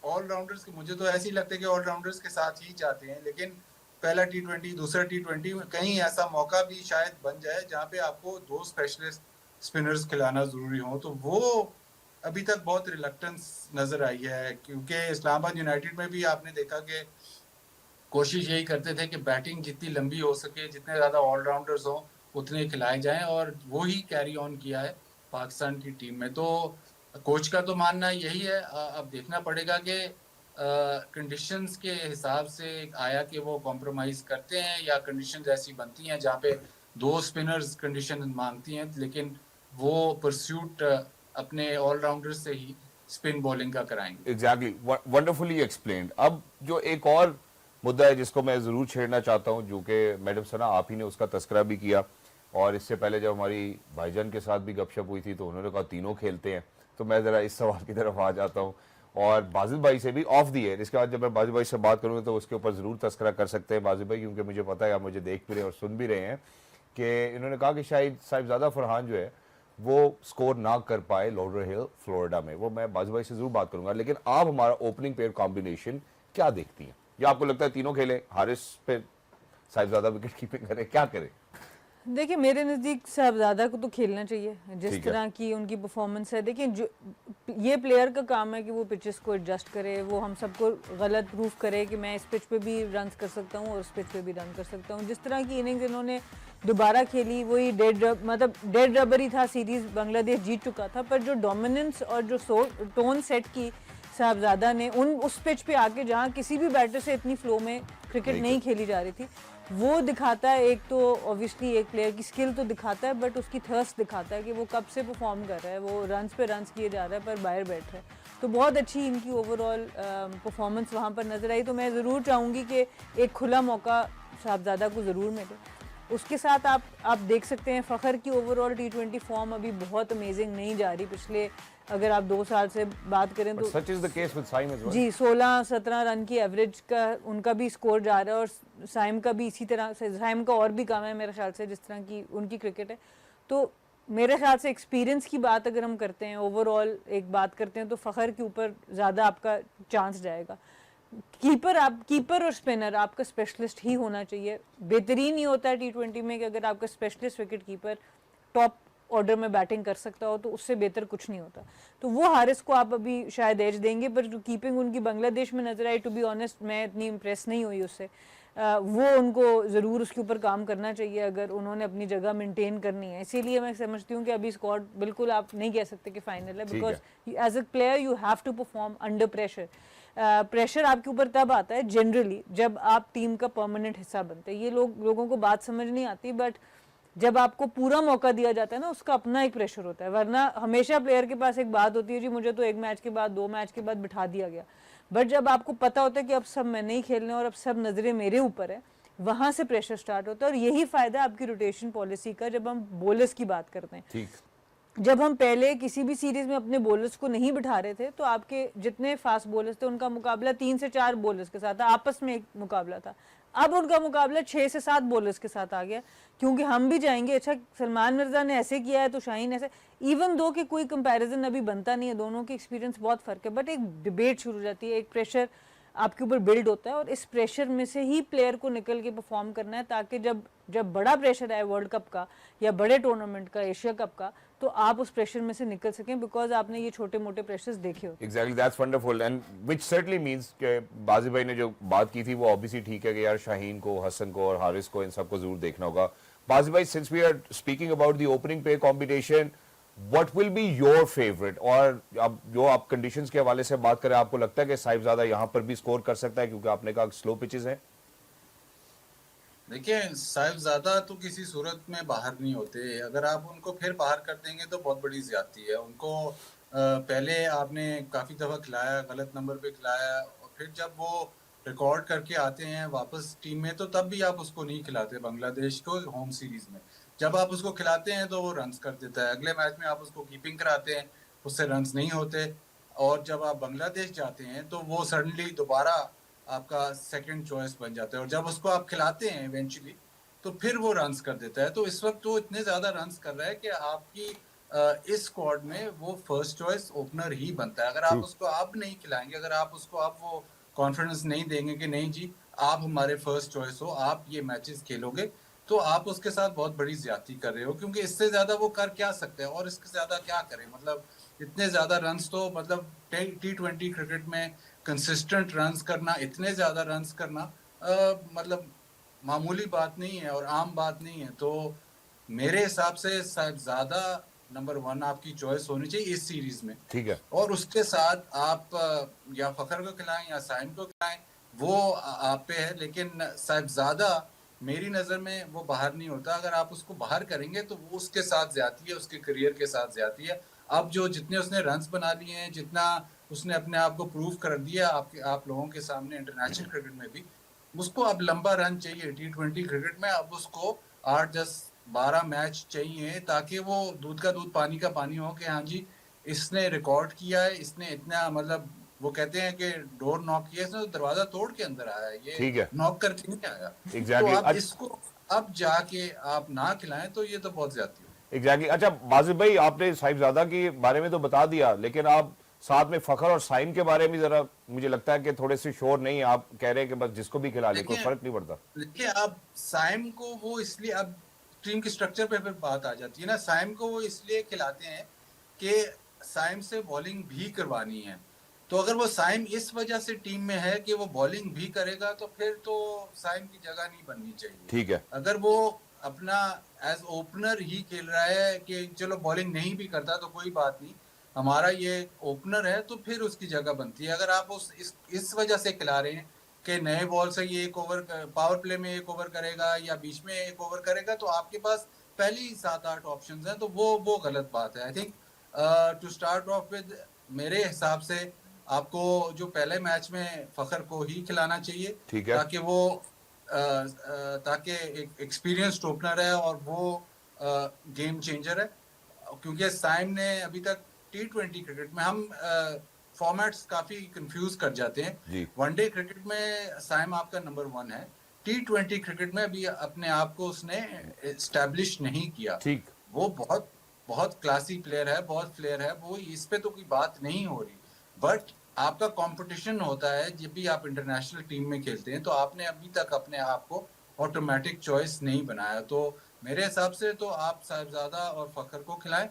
C: ऑलराउंडर्स, मुझे तो ऐसे ही लगता है कि ऑलराउंडर्स के साथ ही जाते हैं, लेकिन पहला T20 दूसरा T20 में कहीं ऐसा मौका भी शायद बन जाए जहाँ पे आपको 2 स्पेशलिस्ट स्पिनर्स खिलाना जरूरी हो। तो वो अभी तक बहुत रिलक्टेंस नजर आई है, क्योंकि इस्लामाबाद यूनाइटेड में भी आपने देखा कि कोशिश यही करते थे कि बैटिंग जितनी लंबी हो सके, जितने ज्यादा ऑलराउंडर्स हों उतने खिलाए जाएं, और वो ही कैरी ऑन किया है पाकिस्तान की टीम में। तो कोच का तो मानना यही है। अब देखना पड़ेगा कि कंडीशंस के हिसाब से आया कि वो कॉम्प्रोमाइज करते हैं, या कंडीशंस ऐसी बनती हैं जहाँ पे 2 स्पिनर्स कंडीशन मांगती हैं, लेकिन वो परस्यूट अपने ऑलराउंडर से ही स्पिन बॉलिंग का कराएंगे।
A: Exactly, wonderfully explained. अब जो एक और मुद्दा है जिसको मैं जरूर छेड़ना चाहता हूं, जो कि मैडम सना आप ही ने उसका तस्करा भी किया, और इससे पहले जब हमारी भाईजान के साथ भी गपशप हुई थी तो उन्होंने कहा तीनों खेलते हैं, तो मैं जरा इस सवाल की तरफ आ जाता हूं। और बाजिल भाई से भी ऑफ दी है। इसके बाद जब मैं बाजिल भाई से बात करूंगा तो उसके ऊपर जरूर तस्करा कर सकते हैं बाजिल भाई, क्योंकि मुझे पता है आप मुझे देख भी रहे हैं और सुन भी रहे हैं कि इन्होंने कहा कि शायद साहिबजादा फरहान जो है वो स्कोर ना कर पाए लॉडर हिल फ्लोरिडा में। वो मैं बाजिल भाई से जरूर बात करूंगा, लेकिन आप हमारा ओपनिंग पेयर कॉम्बिनेशन क्या देखती हैं? या आपको लगता है तीनों खेले, हारिस पे साहिबजादा विकेट कीपिंग करे, क्या करे?
B: देखिए मेरे नज़दीक साहबजादा को तो खेलना चाहिए जिस
A: ठीक है।
B: तरह की उनकी परफॉर्मेंस है। देखिए जो ये प्लेयर का काम है कि वो पिचेस को एडजस्ट करे, वो हम सबको गलत प्रूफ करे कि मैं इस पिच पे भी रन कर सकता हूँ और इस पिच पे भी रन कर सकता हूँ। जिस तरह की इनिंग्स इन्होंने दोबारा खेली वही डेड रबर ही था, सीरीज बांग्लादेश जीत चुका था, पर जो डोमिनेंस और जो टोन सेट की साहबजादा ने उस पिच पे आके जहाँ किसी भी बैटर से इतनी फ्लो में क्रिकेट नहीं खेली जा रही थी, वो दिखाता है। एक तो ऑब्वियसली एक प्लेयर की स्किल तो दिखाता है, बट उसकी थर्स्ट दिखाता है कि वो कब से परफॉर्म कर रहा है, वो रन्स पे रन्स किए जा रहा है पर बाहर बैठ रहा है। तो बहुत अच्छी इनकी ओवरऑल परफॉर्मेंस वहाँ पर नजर आई। तो मैं ज़रूर चाहूँगी कि एक खुला मौका साहबजादा को ज़रूर मिले। उसके साथ आप देख सकते हैं फ़खर की ओवरऑल T20 फॉर्म अभी बहुत अमेजिंग नहीं जा रही। पिछले अगर आप 2 साल से बात करें तो
A: such is the case with Saim as well.
B: जी 16-17 रन की एवरेज का उनका भी स्कोर जा रहा है और साइम का भी इसी तरह से, साइम का और भी कम है मेरे ख्याल से जिस तरह की उनकी क्रिकेट है। तो मेरे ख्याल से एक्सपीरियंस की बात अगर हम करते हैं, ओवरऑल एक बात करते हैं, तो फ़खर के ऊपर ज़्यादा आपका चांस जाएगा। कीपर और स्पिनर आपका स्पेशलिस्ट ही होना चाहिए। बेहतरीन ही होता है T20 में कि अगर आपका specialist wicket keeper top order में बैटिंग कर सकता हो तो उससे बेहतर कुछ नहीं होता। तो वो हारिस को आप अभी शायद एज देंगे, पर जो कीपिंग उनकी बांग्लादेश में नजर आई, टू बी ऑनेस्ट मैं इतनी इम्प्रेस नहीं हुई उससे। वो उनको ज़रूर उसके ऊपर काम करना चाहिए अगर उन्होंने अपनी जगह मेंटेन करनी है। इसीलिए मैं समझती हूँ कि अभी स्क्वाड बिल्कुल आप नहीं कह सकते कि फाइनल है, because as a player you have to perform under pressure. Pressure आपके ऊपर तब आता है जनरली जब आप टीम का परमानेंट हिस्सा बनते हैं। ये लोगों को बात समझ नहीं आती, बट जब आपको पूरा मौका दिया जाता है ना, उसका अपना एक प्रेशर होता है। वरना हमेशा प्लेयर के पास एक बात होती है, जी मुझे तो 1 मैच के बाद 2 मैच के बाद बिठा दिया गया। बट जब आपको पता होता है कि अब सब मैं नहीं खेलने और अब सब नजरें मेरे ऊपर है, वहां से प्रेशर स्टार्ट होता है। और यही फायदा आपकी रोटेशन पॉलिसी का जब हम बोलर्स की बात करते हैं।
A: ठीक,
B: जब हम पहले किसी भी सीरीज में अपने बॉलर्स को नहीं बिठा रहे थे तो आपके जितने फास्ट बॉलर्स थे उनका मुकाबला 3 से 4 बॉलर्स के साथ था, आपस में एक मुकाबला था। अब उनका मुकाबला 6 से 7 बॉलर्स के साथ आ गया, क्योंकि हम भी जाएंगे, अच्छा सलमान मिर्जा ने ऐसे किया है तो शाहीन ऐसे, इवन दो कि कोई कंपैरिजन अभी बनता नहीं है, दोनों की एक्सपीरियंस बहुत फर्क है, बट एक डिबेट शुरू हो जाती है, एक प्रेशर आपके ऊपर बिल्ड होता है और इस प्रेशर में से ही प्लेयर को निकल के परफॉर्म करना है, ताकि जब बड़ा प्रेशर आए वर्ल्ड कप का या बड़े टूर्नामेंट का, एशिया कप का, तो आप उस प्रेशर में से निकल सकें, बिकॉज आपने ये छोटे मोटे प्रेशर्स देखे होते हैं।
A: Exactly, that's wonderful and which certainly means कि बाजी भाई ने जो बात की थी वो ऑब्वियसली ठीक है कि यार शाहीन को, हसन को और हारिस को इन सबको जरूर देखना होगा। बाजी भाई, since we are speaking about the opening pair combination, what will be your favourite? और अब जो आप कंडीशंस के हवाले से बात करें, आपको लगता है कि साहिबजादा यहाँ पर भी स्कोर कर सकता है, क्योंकि आपने कहा स्लो पिचेस हैं?
C: देखिए साहिबजादा तो किसी सूरत में बाहर नहीं होते। अगर आप उनको फिर बाहर कर देंगे तो बहुत बड़ी ज्यादती है। उनको पहले आपने काफी दफा खिलाया, गलत नंबर पे खिलाया, और फिर जब वो रिकॉर्ड करके आते हैं वापस टीम में तो तब भी आप उसको नहीं खिलाते। बांग्लादेश को होम सीरीज में जब आप उसको खिलाते हैं तो वो रन्स कर देता है, अगले मैच में आप उसको कीपिंग कराते हैं, उससे रन्स नहीं होते, और जब आप बांग्लादेश जाते हैं तो वो सडनली दोबारा आपका सेकंड चॉइस बन जाता है, और जब उसको आप खिलाते हैं इवेंचुअली तो फिर वो रन्स कर देता है। तो इस वक्त वो इतने ज्यादा रन्स कर रहा है कि आपकी इस स्क्वाड में वो फर्स्ट चॉइस ओपनर ही बनता है। अगर आप उसको अब नहीं खिलाएंगे, अगर आप उसको अब वो कॉन्फिडेंस नहीं देंगे कि नहीं जी आप हमारे फर्स्ट चॉइस हो, आप ये मैचेस खेलोगे, तो आप उसके साथ बहुत बड़ी ज्यादती कर रहे हो, क्योंकि इससे ज्यादा वो कर क्या सकते हैं और इससे ज्यादा क्या करें। मतलब इतने ज्यादा रन्स तो मतलब T20 क्रिकेट में कंसिस्टेंट रन्स करना, इतने ज्यादा रन्स करना मतलब मामूली बात नहीं है और आम बात नहीं है। तो मेरे हिसाब से साहिबजादा नंबर 1 आपकी चॉइस होनी चाहिए इस सीरीज में।
A: ठीक है,
C: और उसके साथ आप या फखर को खिलाएं या साइम को खिलाएं, वो आप पे है, लेकिन साहिबजादा मेरी नजर में वो बाहर नहीं होता। अगर आप उसको बाहर करेंगे तो वो उसके साथ ज्यादती है, उसके करियर के साथ ज्यादती है। अब जो जितने उसने रन्स बना लिए हैं, जितना उसने अपने आप को प्रूव कर दिया आप लोगों के सामने इंटरनेशनल क्रिकेट में भी, उसको अब लंबा रन चाहिए। T20 क्रिकेट में अब उसको 8, 10, 12 मैच चाहिए, ताकि वो दूध का दूध पानी का पानी हो कि हाँ जी इसने रिकॉर्ड किया है, इसने इतना मतलब वो कहते हैं कि डोर नॉक किया, इसने तो दरवाजा तोड़ के अंदर आया,
A: ठीक
C: ये
A: है।
C: नॉक करके नहीं आया।
A: Exactly.
C: तो आप इसको अब जाके आप ना खिलाएं तो ये तो बहुत ज्यादती होगी।
A: एग्जैक्टली अच्छा बाजिल भाई, आपने साहिबजादा के बारे में तो बता दिया, लेकिन आप साथ में फखर और साइम के बारे में जरा, मुझे लगता है कि थोड़े से श्योर नहीं, आप कह रहे हैं कि बस जिसको भी खिला ले कोई फर्क नहीं पड़ता।
C: देखिए आप साइम को वो इसलिए, अब टीम के स्ट्रक्चर पे फिर बात आ जाती है ना, साइम को वो इसलिए खिलाते हैं कि साइम से बॉलिंग भी करवानी है। तो अगर वो साइम इस वजह से टीम में है कि वो बॉलिंग भी करेगा तो फिर तो साइम की जगह नहीं बननी चाहिए।
A: ठीक है।
C: अगर वो अपना एज ओपनर ही खेल रहा है कि चलो बॉलिंग नहीं भी करता तो कोई बात नहीं, हमारा ये ओपनर है, तो फिर उसकी जगह बनती है। अगर आप उस इस वजह से खिला रहे हैं कि नए बॉल से ये एक ओवर पावर प्ले में एक ओवर करेगा या बीच में एक ओवर करेगा, तो आपके पास पहले ही 7-8 ऑप्शंस हैं, तो वो गलत बात है। I think to start off with, मेरे हिसाब से आपको जो पहले मैच में फखर को ही खिलाना चाहिए,
A: ठीक है,
C: ताकि वो ताकि एक एक्सपीरियंस्ड ओपनर है और वो गेम चेंजर है। क्योंकि साइम ने अभी तक T20 क्रिकेट में, हम फॉर्मेट्स काफी कंफ्यूज कर जाते हैं। वनडे क्रिकेट में साइम आपका नंबर 1 है, T20 क्रिकेट में अभी अपने आप को उसने एस्टैब्लिश नहीं किया।
A: ठीक,
C: वो बहुत बहुत क्लासी प्लेयर है, बहुत प्लेयर है, वो इस पे तो कोई बात नहीं हो रही। बट आपका कंपटीशन होता है जब भी आप इंटरनेशनल टीम में खेलते हैं, तो आपने अभी तक अपने आप को ऑटोमेटिक चॉइस नहीं बनाया। तो मेरे हिसाब से तो आप साहिबजादा और फखर को खिलाएं,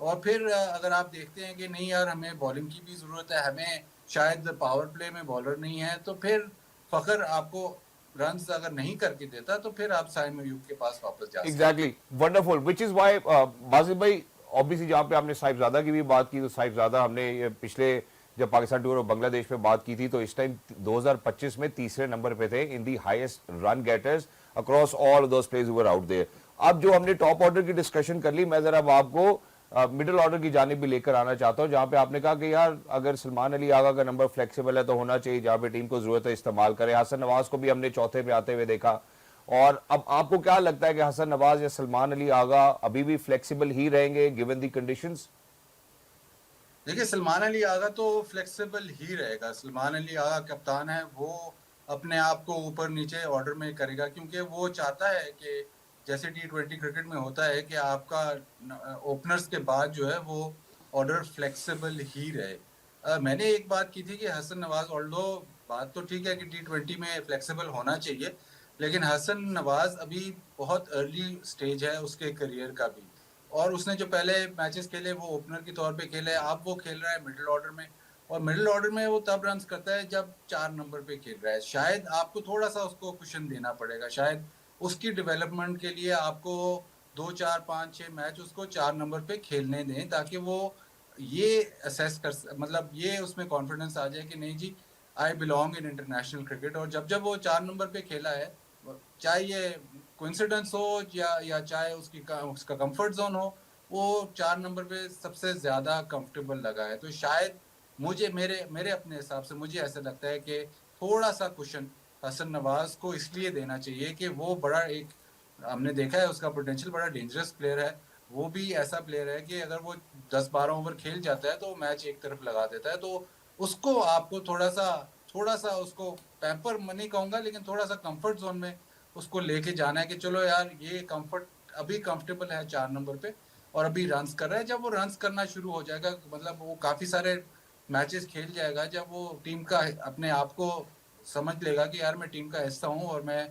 C: और फिर अगर आप देखते हैं कि नहीं यार हमें बॉलिंग की भी जरूरत है, हमें शायद पावर प्ले में बॉलर नहीं है, तो फिर फखर आपको रन्स अगर नहीं करके देता तो फिर आप साइम अयूब के पास वापस जा सकते हैं।
A: Exactly, wonderful, which is why Bajil भाई ऑब्वियसली जहाँ पे आपने साहिबजादा की भी बात की, तो साहिबजादा हमने ये पिछले जब पाकिस्तान टूर और बांग्लादेश पे बात की थी तो इस टाइम 2025 में तीसरे नंबर पे थे in the highest run getters across all those players who were out there. अब जो हमने टॉप ऑर्डर की डिस्कशन कर ली, मैं जरा अब आपको मिडिल ऑर्डर की जानिब भी लेकर आना चाहता हूँ, जहाँ पे आपने कहा कि यार अगर सलमान अली आगा का नंबर फ्लेक्सिबल है तो होना चाहिए, जहाँ पे टीम को जरूरत है इस्तेमाल करे। हसन नवाज को भी हमने चौथे पे आते हुए देखा, और अब आपको क्या लगता है कि हसन नवाज या सलमान अली आगा अभी भी फ्लेक्सिबल ही रहेंगे गिवन दी कंडीशंस?
C: देखिए सलमान अली आगा तो फ्लेक्सिबल ही रहेगा। सलमान अली आगा कप्तान है, वो अपने आप को ऊपर नीचे ऑर्डर में करेगा, क्योंकि वो चाहता है कि जैसे T20 क्रिकेट में होता है कि आपका ओपनर्स के बाद जो है वो ऑर्डर फ्लेक्सिबल ही रहे। मैंने एक बात की थी कि हसन नवाज, ऑल्दो बात तो ठीक है कि T20 में फ्लेक्सिबल होना चाहिए, लेकिन हसन नवाज अभी बहुत अर्ली स्टेज है उसके करियर का भी, और उसने जो पहले मैचेस खेले वो ओपनर के तौर पे खेले। अब वो खेल रहा है मिडिल ऑर्डर में, और मिडिल ऑर्डर में वो तब रन्स करता है जब 4 नंबर पे खेल रहा है। शायद आपको थोड़ा सा उसको कुशन देना पड़ेगा, शायद उसकी डेवलपमेंट के लिए आपको 2, 4, 5, 6 मैच उसको 4 नंबर पे खेलने दें, ताकि वो ये असेस कर, मतलब ये उसमें कॉन्फिडेंस आ जाए कि नहीं जी I belong in international cricket. और जब वो 4 नंबर पे खेला है, चाहे ये कोइंसिडेंस हो या चाहे उसका कंफर्ट जोन हो, वो 4 नंबर पे सबसे ज्यादा कंफर्टेबल लगा है। तो शायद मुझे मेरे अपने हिसाब से मुझे ऐसा लगता है कि थोड़ा सा कुशन हसन नवाज को इसलिए देना चाहिए कि वो बड़ा एक, हमने देखा है उसका पोटेंशियल बड़ा डेंजरस प्लेयर है। वो भी ऐसा प्लेयर है कि अगर वो 10-12 ओवर खेल जाता है तो मैच एक तरफ लगा देता है। तो उसको आपको थोड़ा सा उसको पैम्पर नहीं कहूंगा, लेकिन थोड़ा सा कंफर्ट जोन में उसको लेके जाना है कि चलो यार ये कंफर्ट अभी कंफर्टेबल है 4 नंबर पे और अभी रन्स कर रहा है। जब वो रन्स करना शुरू हो जाएगा, मतलब वो काफी सारे मैचेस खेल जाएगा, जब वो टीम का अपने आप को समझ लेगा कि यार मैं टीम का हिस्सा हूँ और मैं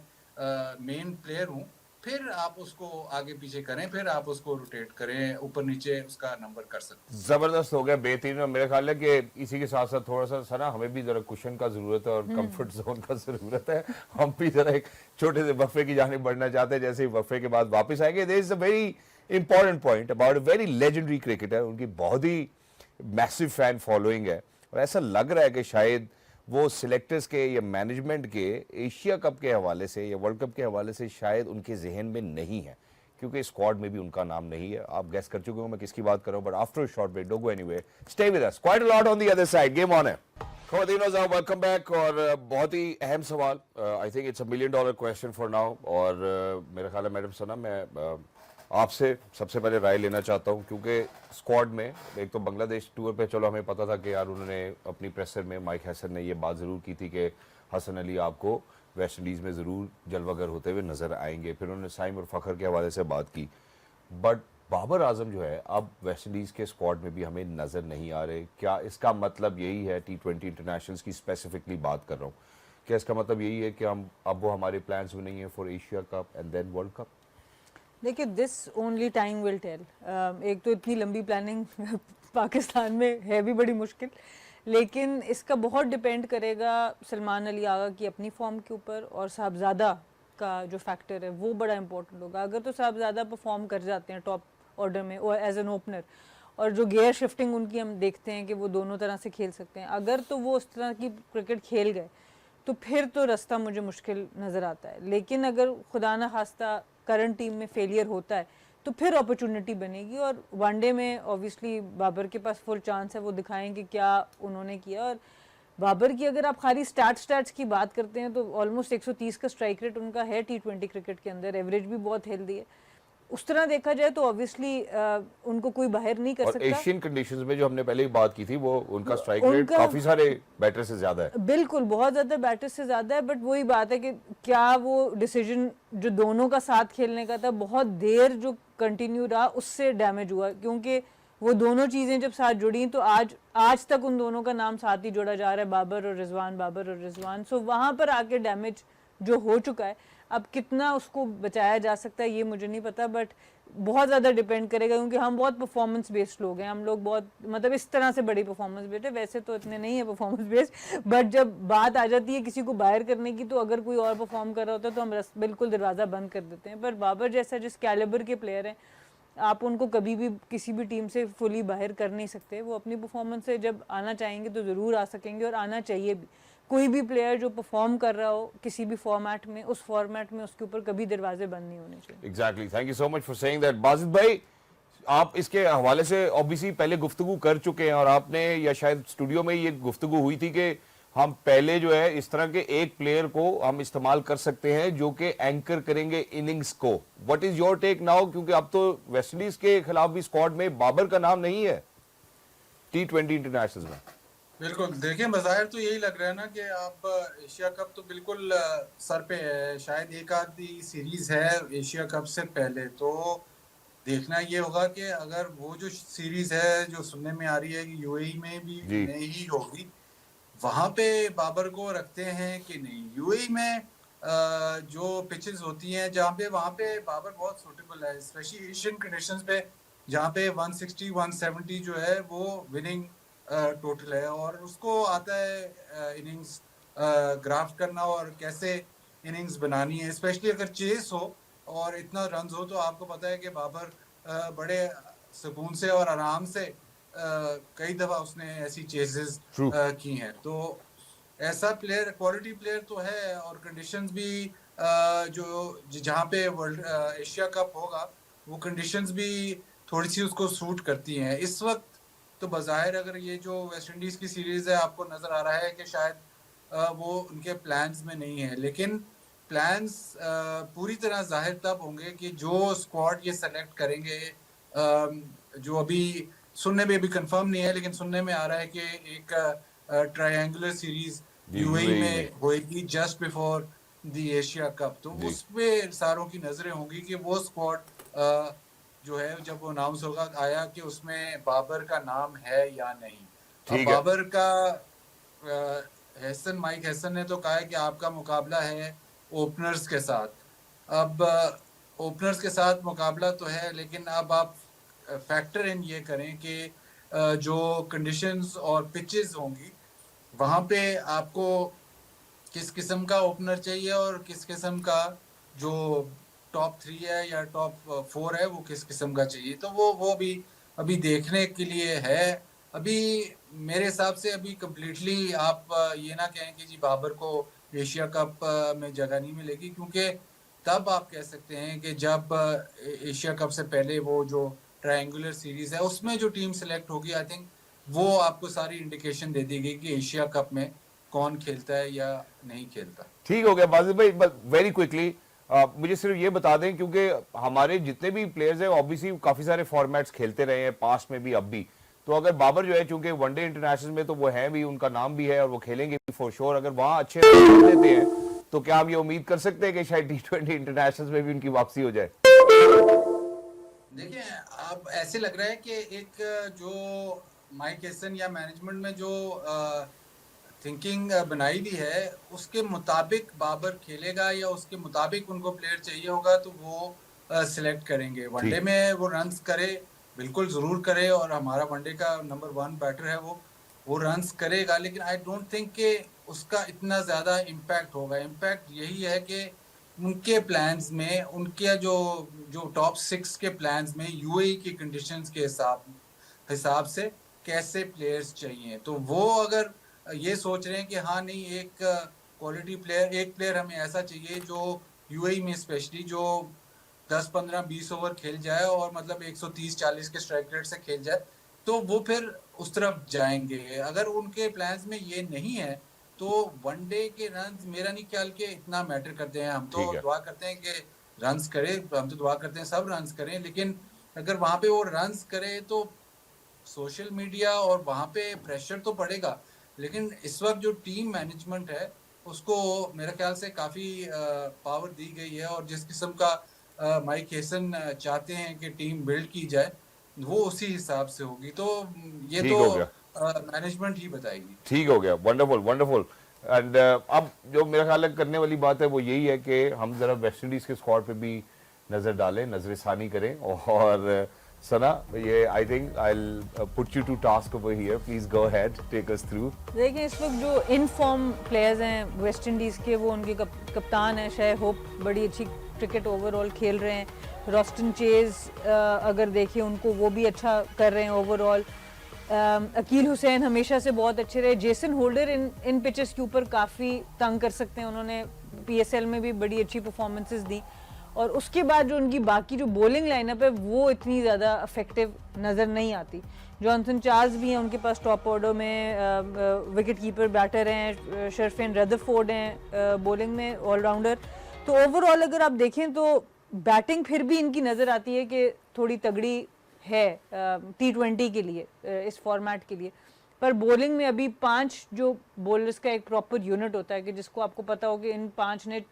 C: मेन प्लेयर हूँ, फिर आप उसको आगे पीछे करें, फिर आप उसको रोटेट करें, ऊपर नीचे उसका नंबर कर सकते हैं।
A: जबरदस्त हो गया, बेहतरीन। और मेरा ख्याल है कि इसी के साथ साथ थोड़ा सा सना हमें भी जरा कुशन का जरूरत है और कंफर्ट जोन का जरूरत है। हम भी जरा एक छोटे से वक्फे की जानिब बढ़ना चाहते हैं, जैसे ही वक्फे के बाद वापस आएंगे। There is a very important point about a very legendary cricketer, उनकी बहुत ही मैसिव फैन फॉलोइंग है, और ऐसा लग रहा है कि शायद वो सिलेक्टर्स के या मैनेजमेंट के एशिया कप के हवाले से या वर्ल्ड कप के हवाले से शायद उनके जहन में नहीं है, क्योंकि स्क्वाड में भी उनका नाम नहीं है। आप गेस कर चुके हो मैं किसकी बात कर रहा हूं, but after short break, don't go anywhere, stay with us, quite a lot on the other side, game on है। खवातीन और वेलकम बैक। और बहुत ही अहम सवाल, I think it's $1 million question for now, और मेरा ख्याल है मैडम सना, मैं आपसे सबसे पहले राय लेना चाहता हूं, क्योंकि स्क्वाड में एक तो बांग्लादेश टूर पे चलो हमें पता था कि यार उन्होंने अपनी प्रेसर में माइक हसन ने ये बात ज़रूर की थी कि हसन अली आपको वेस्ट इंडीज़ में ज़रूर जलवागर होते हुए नज़र आएंगे। फिर उन्होंने साइम और फ़खर के हवाले से बात की, बट बाबर आजम जो है अब वेस्ट इंडीज़ के स्क्वाड में भी हमें नज़र नहीं आ रहे। क्या इसका मतलब यही है, T20 इंटरनेशनल्स की स्पेसिफिकली बात कर रहा हूँ, क्या इसका मतलब यही है कि हम अब वो हमारे प्लान्स में नहीं है for Asia cup and then world cup?
B: देखिए, this only time will tell. एक तो इतनी लंबी प्लानिंग पाकिस्तान में है भी बड़ी मुश्किल, लेकिन इसका बहुत डिपेंड करेगा सलमान अली आगा की अपनी फॉर्म के ऊपर, और साहबजादा का जो फैक्टर है वो बड़ा इंपॉर्टेंट होगा। अगर तो साहबजादा परफॉर्म कर जाते हैं टॉप ऑर्डर में और एज एन ओपनर, और जो गियर शिफ्टिंग उनकी हम देखते हैं कि वो दोनों तरह से खेल सकते हैं, अगर तो वो उस तरह की क्रिकेट खेल गए तो फिर तो रास्ता मुझे मुश्किल नज़र आता है। लेकिन अगर खुदा न खास्ता करंट टीम में फेलियर होता है तो फिर अपॉर्चुनिटी बनेगी, और वनडे में ऑब्वियसली बाबर के पास फुल चांस है, वो दिखाएंगे क्या उन्होंने किया। और बाबर की अगर आप खाली स्टैट्स की बात करते हैं तो ऑलमोस्ट 130 का स्ट्राइक रेट उनका है T20 क्रिकेट के अंदर, एवरेज भी बहुत हेल्दी है। उस तरह देखा जाए तो ऑब्वियसली उनको कोई बाहर नहीं कर
A: और
B: सकता।
A: एशियन कंडीशंस में जो हमने पहले ही बात की थी, वो उनका स्ट्राइक रेट
B: उनका-
A: काफी सारे बैटर से ज्यादा है।
B: बिल्कुल, बहुत ज़्यादा बैटर से ज़्यादा है, बट वही बात है कि क्या वो डिसीजन जो दोनों का साथ खेलने का था बहुत देर जो कंटिन्यू रहा उससे डैमेज हुआ, क्योंकि वो दोनों चीज़ें जब साथ जुड़ी तो आज तक उन दोनों का नाम साथ ही जोड़ा जा रहा है, बाबर और रिजवान। सो वहाँ पर आके डैमेज जो हो चुका है, अब कितना उसको बचाया जा सकता है ये मुझे नहीं पता, बट बहुत ज़्यादा डिपेंड करेगा, क्योंकि हम बहुत परफॉर्मेंस बेस्ड लोग हैं। हम लोग बहुत मतलब इस तरह से बड़ी परफॉर्मेंस बेस्ड है, वैसे तो इतने नहीं है परफॉर्मेंस बेस्ड, बट जब बात आ जाती है किसी को बाहर करने की तो अगर कोई और परफॉर्म कर रहा होता है तो हम बिल्कुल दरवाज़ा बंद कर देते हैं। पर बाबर जैसा जिस कैलिबर के प्लेयर हैं, आप उनको कभी भी किसी भी टीम से फुली बाहर कर नहीं सकते। वो अपनी परफॉर्मेंस से जब आना चाहेंगे तो ज़रूर आ सकेंगे, और आना चाहिए भी। कोई भी प्लेयर जो परफॉर्म कर रहा हो किसी भी फॉर्मेट में, उस फॉर्मेट में उसके ऊपर कभी दरवाजे बंद नहीं होने चाहिए।
A: Exactly, thank you so much for saying that. Wajid भाई, आप इसके हवाले से ऑब्वियसली पहले गुफ्तगू कर चुके हैं, और आपने या शायद स्टूडियो में ये गुफ्तगू हुई थी कि हम पहले जो है इस तरह के एक प्लेयर को हम इस्तेमाल कर सकते हैं जो कि एंकर करेंगे इनिंग्स को। What is your take now, क्योंकि अब तो वेस्ट इंडीज के खिलाफ भी स्क्वाड में बाबर का नाम नहीं है T20 इंटरनेशनल में।
C: बिल्कुल, देखिए बज़ाहिर तो यही लग रहा है ना कि आप एशिया कप तो बिल्कुल सर पे है। शायद एक आधी सीरीज है एशिया कप से पहले, तो देखना ये होगा कि अगर वो जो सीरीज है जो सुनने में आ रही है कि यूएई में भी
A: जी।
C: नहीं होगी, वहां पे बाबर को रखते हैं कि नहीं। यूएई में जो पिचेस होती हैं जहाँ पे, वहाँ पे बाबर बहुत सूटेबल है, स्पेशली एशियन कंडीशंस पे, जहाँ पे 160 170 जो है वो विनिंग टोटल है, और उसको आता है इनिंग्स ग्राफ्ट करना और कैसे इनिंग्स बनानी है। स्पेशली अगर चेस हो और इतना रन्स हो, तो आपको पता है कि बाबर बड़े सुकून से और आराम से कई दफा उसने ऐसी चेसेस
A: True.
C: की हैं। तो ऐसा प्लेयर, क्वालिटी प्लेयर तो है, और कंडीशंस भी जो जहाँ पे वर्ल्ड एशिया कप होगा वो कंडीशंस भी थोड़ी सी उसको सूट करती हैं। इस वक्त तो बज़ाहिर अगर ये जो वेस्ट इंडीज़ की सीरीज़ है, आपको नज़र आ रहा है कि शायद वो उनके प्लान्स में नहीं है, लेकिन प्लान्स पूरी तरह जाहिर तब होंगे कि जो स्क्वाड ये सेलेक्ट करेंगे, जो अभी सुनने में अभी कंफर्म नहीं है, लेकिन सुनने में आ रहा है कि एक ट्रायंगुलर सीरीज यूएई में होएगी just before the Asia cup. तो उस पे सारों की नजरें होंगी कि वो स्क्वाड जो है जब वो अनाउंस होगा आया कि उसमें बाबर का नाम है या नहीं। अब बाबर का माइक हसन ने तो कहा है कि आपका मुकाबला है ओपनर्स के साथ। अब ओपनर्स के साथ मुकाबला तो है, लेकिन अब आप फैक्टर इन ये करें कि जो कंडीशंस और पिचेस होंगी वहाँ पे आपको किस किस्म का ओपनर चाहिए, और किस किस्म का जो टॉप 3 है या टॉप 4 है वो किस किस्म का चाहिए। तो वो भी अभी देखने के लिए है। अभी मेरे हिसाब से अभी कम्प्लीटली आप ये ना कहें कि जी बाबर को एशिया कप में जगह नहीं मिलेगी, क्योंकि तब आप कह सकते हैं कि जब एशिया कप से पहले वो जो ट्रायंगुलर सीरीज है उसमें जो टीम सेलेक्ट होगी, आई थिंक वो आपको सारी इंडिकेशन दे देगी कि एशिया कप में कौन खेलता है या नहीं खेलता।
A: ठीक हो गया बाजिद भाई, वेरी क्विकली मुझे सिर्फ ये बता दें, क्योंकि हमारे जितने भी प्लेयर्स हैं ऑब्वियसली काफी सारे फॉर्मेट्स खेलते रहे हैं पास्ट में भी, अब भी। तो अगर बाबर जो है, चूंकि वनडे इंटरनेशनल में तो वो है भी, उनका नाम भी है और वो खेलेंगे भी फॉर श्योर, अगर वहां अच्छे रन देते हैं तो क्या हम ये उम्मीद कर सकते हैं कि शायद T20 इंटरनेशनल में भी उनकी वापसी हो जाए?
C: देखिए, अब ऐसे लग रहा है कि एक जो माइक हेसन या मैनेजमेंट में जो थिंकिंग बनाई भी है उसके मुताबिक बाबर खेलेगा या उसके मुताबिक उनको प्लेयर चाहिए होगा तो वो सिलेक्ट करेंगे। वनडे में वो रन्स करे, बिल्कुल जरूर करे, और हमारा वनडे का नंबर 1 बैटर है वो रन्स करेगा, लेकिन आई डोंट थिंक कि उसका इतना ज्यादा इम्पैक्ट होगा। इम्पैक्ट यही है कि उनके प्लान्स में, उनके जो टॉप 6 के प्लान्स में यूएई की कंडीशंस के हिसाब से कैसे प्लेयर्स चाहिए। तो वो अगर ये सोच रहे हैं कि हाँ नहीं, एक क्वालिटी प्लेयर, एक प्लेयर हमें ऐसा चाहिए जो यूएई में स्पेशली जो 10, 15, 20 ओवर खेल जाए और मतलब 130-40 के स्ट्राइक रेट से खेल जाए, तो वो फिर उस तरफ जाएंगे। अगर उनके प्लान्स में ये नहीं है तो वनडे के रन्स मेरा नहीं ख्याल के इतना मैटर करते हैं। हम तो दुआ करते हैं कि रन्स करे, हम तो दुआ करते हैं सब रन्स करें, लेकिन अगर वहां पे वो रन्स करे तो सोशल मीडिया और वहां पे प्रेशर तो पड़ेगा, लेकिन इस वक्त जो टीम मैनेजमेंट है उसको मेरे ख्याल से काफी पावर दी गई है, और जिस किस्म का माइक हेसन चाहते हैं कि टीम बिल्ड की जाए वो उसी हिसाब से होगी। तो ये
A: ठीक
C: तो
A: हो गया,
C: मैनेजमेंट ही बताएगी।
A: ठीक हो गया, वंडरफुल वंडरफुल। एंड अब जो मेरा ख्याल है करने वाली बात है वो यही है कि हम जरा वेस्ट इंडीज के स्क्वाड पे भी नजर डालें, नजरसानी करें। और सना, ये I think I will put you to task over here, please go ahead, take us through.
B: देखिए, इस वक्त जो इन फॉर्म प्लेयर्स हैं वेस्ट इंडीज़ के, वो उनके कप्तान हैं शाय होप, बड़ी अच्छी क्रिकेट ओवरऑल खेल रहे हैं। रॉस्टन चेज अगर देखिए उनको, वो भी अच्छा कर रहे हैं ओवरऑल। अकील हुसैन हमेशा से बहुत अच्छे रहे। जेसन होल्डर इन पिचेस के ऊपर काफ़ी तंग कर सकते हैं, उन्होंने PSL में भी बड़ी अच्छी परफॉर्मेंसेस दी। और उसके बाद जो उनकी बाकी जो बॉलिंग लाइनअप है वो इतनी ज़्यादा इफेक्टिव नज़र नहीं आती। जॉनसन चार्ल्स भी हैं उनके पास टॉप ऑर्डर में, विकेट कीपर बैटर हैं, शर्फेन रदरफोर्ड हैं बॉलिंग में ऑलराउंडर। तो ओवरऑल अगर आप देखें तो बैटिंग फिर भी इनकी नज़र आती है कि थोड़ी तगड़ी है T20 के लिए, इस फॉर्मेट के लिए। पर बॉलिंग में अभी 5 जो बॉलर्स का एक प्रॉपर यूनिट होता है कि जिसको आपको पता हो कि इन 5 ने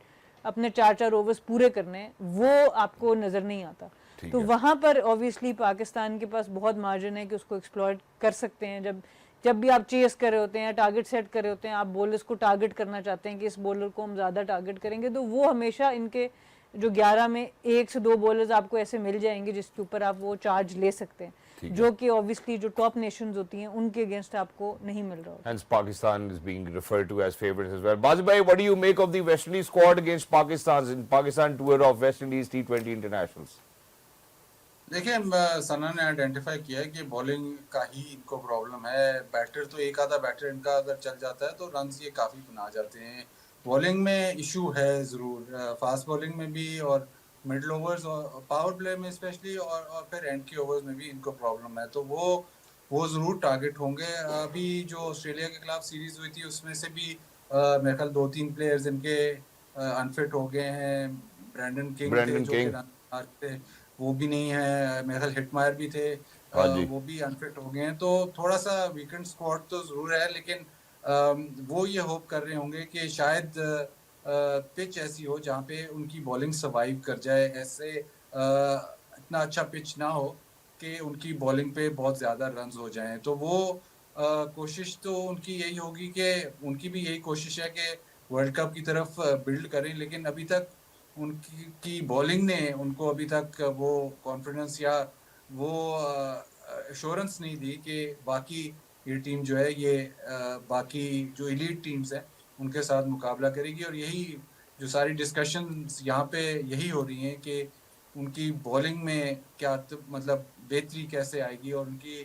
B: अपने 4-4 ओवर्स पूरे करने हैं, वो आपको नज़र नहीं आता। तो वहाँ पर ऑब्वियसली पाकिस्तान के पास बहुत मार्जिन है कि उसको एक्सप्लॉइट कर सकते हैं। जब भी आप चेस कर रहे होते हैं, टारगेट सेट कर रहे होते हैं, आप बॉलर्स को टारगेट करना चाहते हैं कि इस बॉलर को हम ज़्यादा टारगेट करेंगे, तो वो हमेशा इनके जो 11 में 1 से 2 बॉलर्स आपको ऐसे मिल जाएंगे जिसके ऊपर आप वो चार्ज ले सकते हैं, जो कि ऑब्वियसली जो टॉप नेशंस होती हैं उनके अगेंस्ट आपको नहीं मिल रहा होता।
A: Hence Pakistan is being referred to as favorites as well. Bazi bhai, what do you make of the West Indies squad against Pakistan tour of West Indies T20 internationals?
C: देखिए, सना ने identify किया है कि bowling का ही इनको problem है। Batter तो एक आधा बैटर इनका अगर चल जाता है तो रन्स ये काफ़ी बना जाते हैं। बॉलिंग में इशू है ज़रूर, फास्ट बॉलिंग में भी और मिडल ओवर्स और पावर प्ले में स्पेशली, और फिर एंड के ओवर्स में भी इनको प्रॉब्लम है। तो वो ज़रूर टारगेट होंगे। अभी जो ऑस्ट्रेलिया के खिलाफ सीरीज़ हुई थी उसमें से भी मेरे ख्याल 2-3 प्लेयर्स इनके अनफिट हो गए हैं। ब्रैंडन किंग थे जो कि रन मारते, वो भी नहीं है। मेरे ख्याल हिटमायर भी थे, वो भी अनफिट हो गए हैं। तो थोड़ा सा वीकेंड स्क्वाड तो जरूर है, लेकिन वो ये होप कर रहे होंगे कि शायद पिच ऐसी हो जहाँ पे उनकी बॉलिंग सर्वाइव कर जाए। ऐसे इतना अच्छा पिच ना हो कि उनकी बॉलिंग पे बहुत ज़्यादा रन्स हो जाएं। तो वो कोशिश तो उनकी यही होगी कि उनकी भी यही कोशिश है कि वर्ल्ड कप की तरफ बिल्ड करें, लेकिन अभी तक उनकी बॉलिंग ने उनको अभी तक वो कॉन्फिडेंस या वो एश्योरेंस नहीं दी कि बाकी ये टीम जो है ये बाकी जो एलीट टीम्स हैं उनके साथ मुकाबला करेगी। और यही जो सारी डिस्कशंस यहाँ पे यही हो रही हैं कि उनकी बॉलिंग में क्या मतलब बेहतरी कैसे आएगी, और उनकी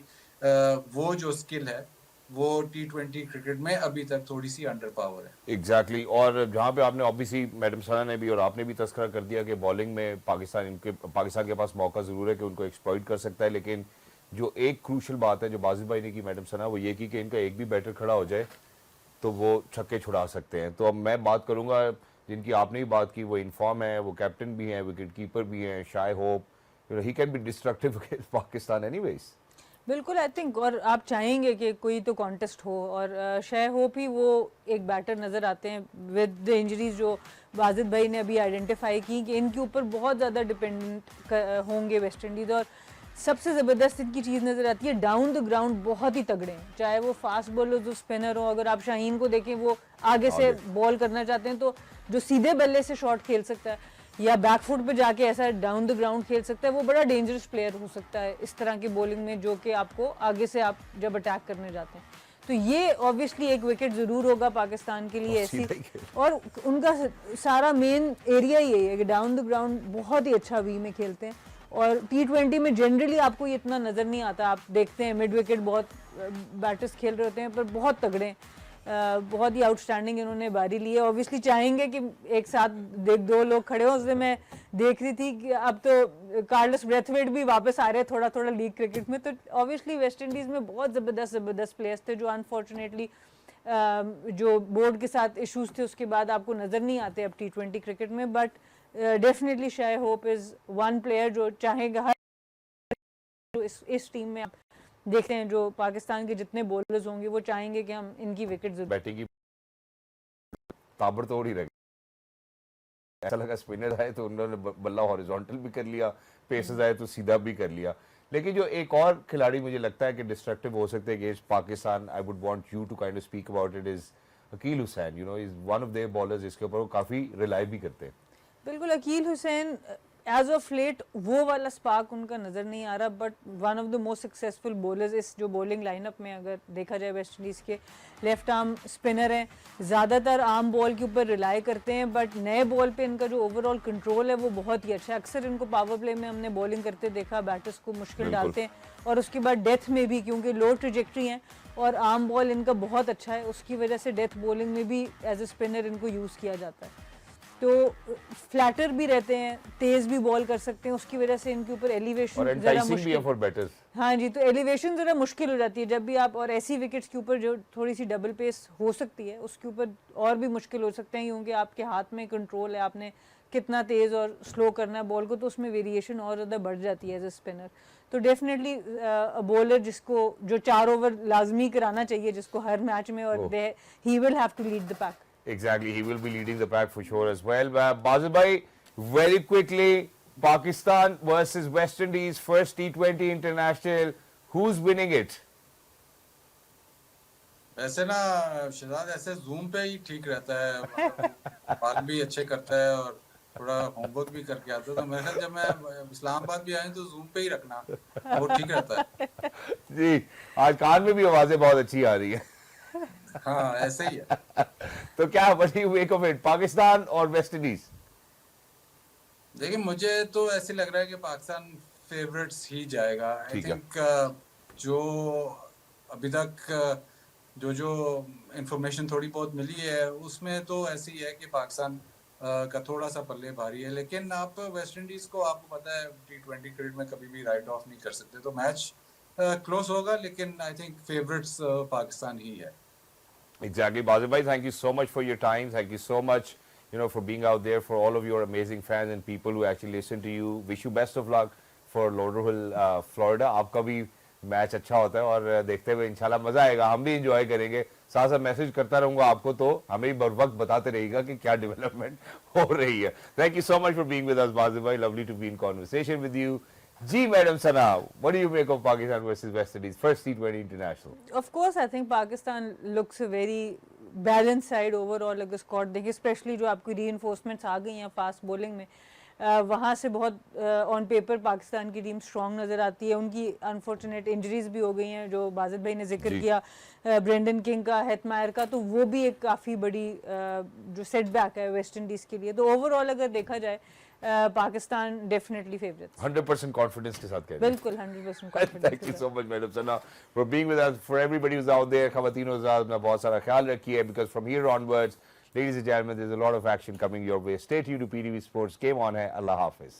C: वो जो स्किल है वो T20 क्रिकेट में अभी तक थोड़ी सी अंडर पावर है।
A: एग्जैक्टली और जहाँ पे आपने ऑब्वियसली मैडम सना ने भी और आपने भी तस्करा कर दिया कि बॉलिंग में पाकिस्तान के पास मौका जरूर है कि उनको एक्सप्लॉइट कर सकता है, लेकिन जो एक क्रूशल बात है जो बाजिद भाई ने की मैडम सना, वो ये कि इनका एक भी बैटर खड़ा हो जाए तो वो छक्के छुड़ा सकते हैं। तो अब मैं बात करूंगा जिनकी आपने ही बात की, वो इनफॉर्म है, वो कैप्टन भी हैं, विकेट कीपर भी हैं, Shai Hope, he can be destructive against Pakistan anyways.
B: बिल्कुल, आई थिंक, और आप चाहेंगे कि कोई तो कॉन्टेस्ट हो, और शाय होप ही वो एक बैटर नज़र आते हैं विद द इंजरीज जो वाजिद भाई ने अभी आइडेंटिफाई की कि इनके ऊपर बहुत ज़्यादा डिपेंडेंट होंगे वेस्ट इंडीज़। और सबसे ज़बरदस्त इनकी चीज़ नज़र आती है, डाउन द ग्राउंड बहुत ही तगड़े हैं, चाहे वो फास्ट बॉलर जो स्पिनर हो। अगर आप शाहीन को देखें, वो आगे से बॉल करना चाहते हैं तो जो सीधे बल्ले से शॉट खेल सकता है या बैकफुट पे जाके ऐसा डाउन द ग्राउंड खेल सकता है, वो बड़ा डेंजरस प्लेयर हो सकता है इस तरह की बॉलिंग में, जो कि आपको आगे से आप जब अटैक करने जाते हैं तो ये ऑब्वियसली एक विकेट ज़रूर होगा पाकिस्तान के लिए ऐसी। और उनका सारा मेन एरिया यही है कि डाउन द ग्राउंड बहुत ही अच्छा वी में खेलते हैं। और T20 में जनरली आपको ये इतना नज़र नहीं आता, आप देखते हैं मिड विकेट बहुत बैटर्स खेल रहे होते हैं पर बहुत तगड़े हैं, बहुत ही आउटस्टैंडिंग इन्होंने बारी ली है। ऑब्वियसली चाहेंगे कि एक साथ दो लोग खड़े हों, उससे मैं देख रही थी कि अब तो कार्लोस ब्रेथवेट भी वापस आ रहे हैं थोड़ा थोड़ा लीग क्रिकेट में। तो ऑब्वियसली वेस्ट इंडीज़ में बहुत ज़बरदस्त प्लेयर्स थे जो अनफॉर्चुनेटली जो बोर्ड के साथ इश्यूज थे उसके बाद आपको नज़र नहीं आते अब T20 क्रिकेट में। But definitely Shai Hope is one player जो चाहेगा हर जो इस टीम में आप देखते हैं, जो पाकिस्तान के जितने बॉलर्स होंगे वो चाहेंगे कि हम इनकी विकेट
A: बैटिंग की ताबड़तोड़ ही रह गई। ऐसा लगा स्पिनर आए तो उन्होंने बल्ला हॉरिजॉन्टल भी कर लिया, पेसर्स आए तो सीधा भी कर लिया। लेकिन जो एक और खिलाड़ी मुझे लगता है कि डिस्ट्रक्टिव हो सकते हैं against Pakistan, I would want you to kind of speak about it, is Akeal Hosein. You know, is one of their bowlers जिसके ऊपर वो काफी रिलाई भी करते हैं।
B: बिल्कुल, Akeal Hosein as of late वो वाला स्पार्क उनका नज़र नहीं आ रहा, but one of the most successful bowlers इस जो बॉलिंग लाइनअप में अगर देखा जाए वेस्ट इंडीज़ के। लेफ्ट आर्म स्पिनर हैं, ज़्यादातर आर्म बॉल के ऊपर रिलाई करते हैं, बट नए बॉल पे इनका जो ओवरऑल कंट्रोल है वो बहुत ही अच्छा है। अक्सर इनको पावर प्ले में हमने बॉलिंग करते देखा, बैटर्स को मुश्किल डालते हैं, और उसके बाद डेथ में भी, क्योंकि लो ट्रेजेक्ट्री हैं और आर्म बॉल इनका बहुत अच्छा है, उसकी वजह से डेथ बॉलिंग में भी एज ए स्पिनर इनको यूज़ किया जाता है। तो फ्लैटर भी रहते हैं, तेज भी बॉल कर सकते हैं, उसकी वजह से इनके ऊपर एलिवेशन जरा मुश्किल। हाँ जी, तो एलिवेशन जरा मुश्किल हो जाती है जब भी आप, और ऐसी विकेट्स के ऊपर जो थोड़ी सी डबल पेस हो सकती है उसके ऊपर और भी मुश्किल हो सकते हैं, क्योंकि आपके हाथ में कंट्रोल है, आपने कितना तेज और स्लो करना है बॉल को, तो उसमें वेरिएशन और ज़्यादा बढ़ जाती है एज ए स्पिनर। तो डेफिनेटली बॉलर जिसको जो 4 ओवर लाजमी कराना चाहिए जिसको हर मैच में, और he will have to lead the pack.
A: Exactly, he will be leading the pack for sure as well. Basil bhai, very quickly, Pakistan versus West Indies, first T20 international. Who's winning it?
C: वैसे ना शहजाद, ऐसे zoom पे ही ठीक रहता है, बात भी अच्छे करता है और थोड़ा होमवर्क भी करके आता है। तो मैं जब मैं इस्लामाबाद भी आया तो जूम पे ही रखना, वो ठीक रहता है।
A: जी, आज कान में भी आवाजें बहुत अच्छी आ रही है।
C: हाँ, ऐसे ही है।
A: तो क्या what do you make of it, Pakistan और वेस्ट इंडीज?
C: देखिए, मुझे तो ऐसे लग रहा है कि पाकिस्तान फेवरेट्स ही जाएगा। आई थिंक जो अभी तक जो इंफॉर्मेशन थोड़ी बहुत मिली है उसमें तो ऐसे ही है कि पाकिस्तान का थोड़ा सा पल्ले भारी है, लेकिन आप वेस्ट इंडीज को आपको पता है T20 क्रिकेट में कभी भी राइट ऑफ नहीं कर सकते, तो मैच क्लोज होगा, लेकिन आई थिंक फेवरेट्स पाकिस्तान ही है।
A: Exactly, Basil bhai, thank you so much for your time. Thank you so much, for being out there, for all of your amazing fans and people who actually listen to you. Wish you best of luck for Lauderhill, Florida. आपका भी match अच्छा होता है और देखते हुए इंशाल्लाह मजा आएगा, हम भी इंजॉय करेंगे। साथ साथ मैसेज करता रहूंगा आपको, तो हमें भी बर वक्त बताते रहेगा कि क्या डेवलपमेंट हो रही है। Thank you so much for being with us, Basil bhai. Lovely to be in conversation with you. Ji, Madam Sana, what do you make of Pakistan versus West Indies, first T20 international?
B: Of course, I think Pakistan looks a very balanced side overall. अगर squad देखिए, specially जो आपकी reinforcements आ गई हैं fast bowling में, वहाँ से बहुत ऑन पेपर पाकिस्तान की टीम स्ट्रॉन्ग नज़र आती है। उनकी अनफॉर्चुनेट इंजरीज भी हो गई हैं, जो बाजिद भाई ने जिक्र किया ब्रेंडन किंग का, हेटमायर का, तो वो भी एक काफ़ी बड़ी जो सेटबैक है वेस्ट इंडीज़ के लिए। तो ओवरऑल अगर देखा जाए पाकिस्तान डेफिनेटली फेवरेट,
A: 100% कॉन्फिडेंस के साथ कह रहे हैं।
B: बिल्कुल 100% confidence.
A: Thank you so much, Madam Sana, for being with us. For everybody who's out there, खवातीन हज़रात, अपना बहुत सारा ख्याल रखिए, because from here onwards, ladies and gentlemen, there's a lot of action coming your way. Stay tuned to PTV Sports. Game on है, Allah Hafiz.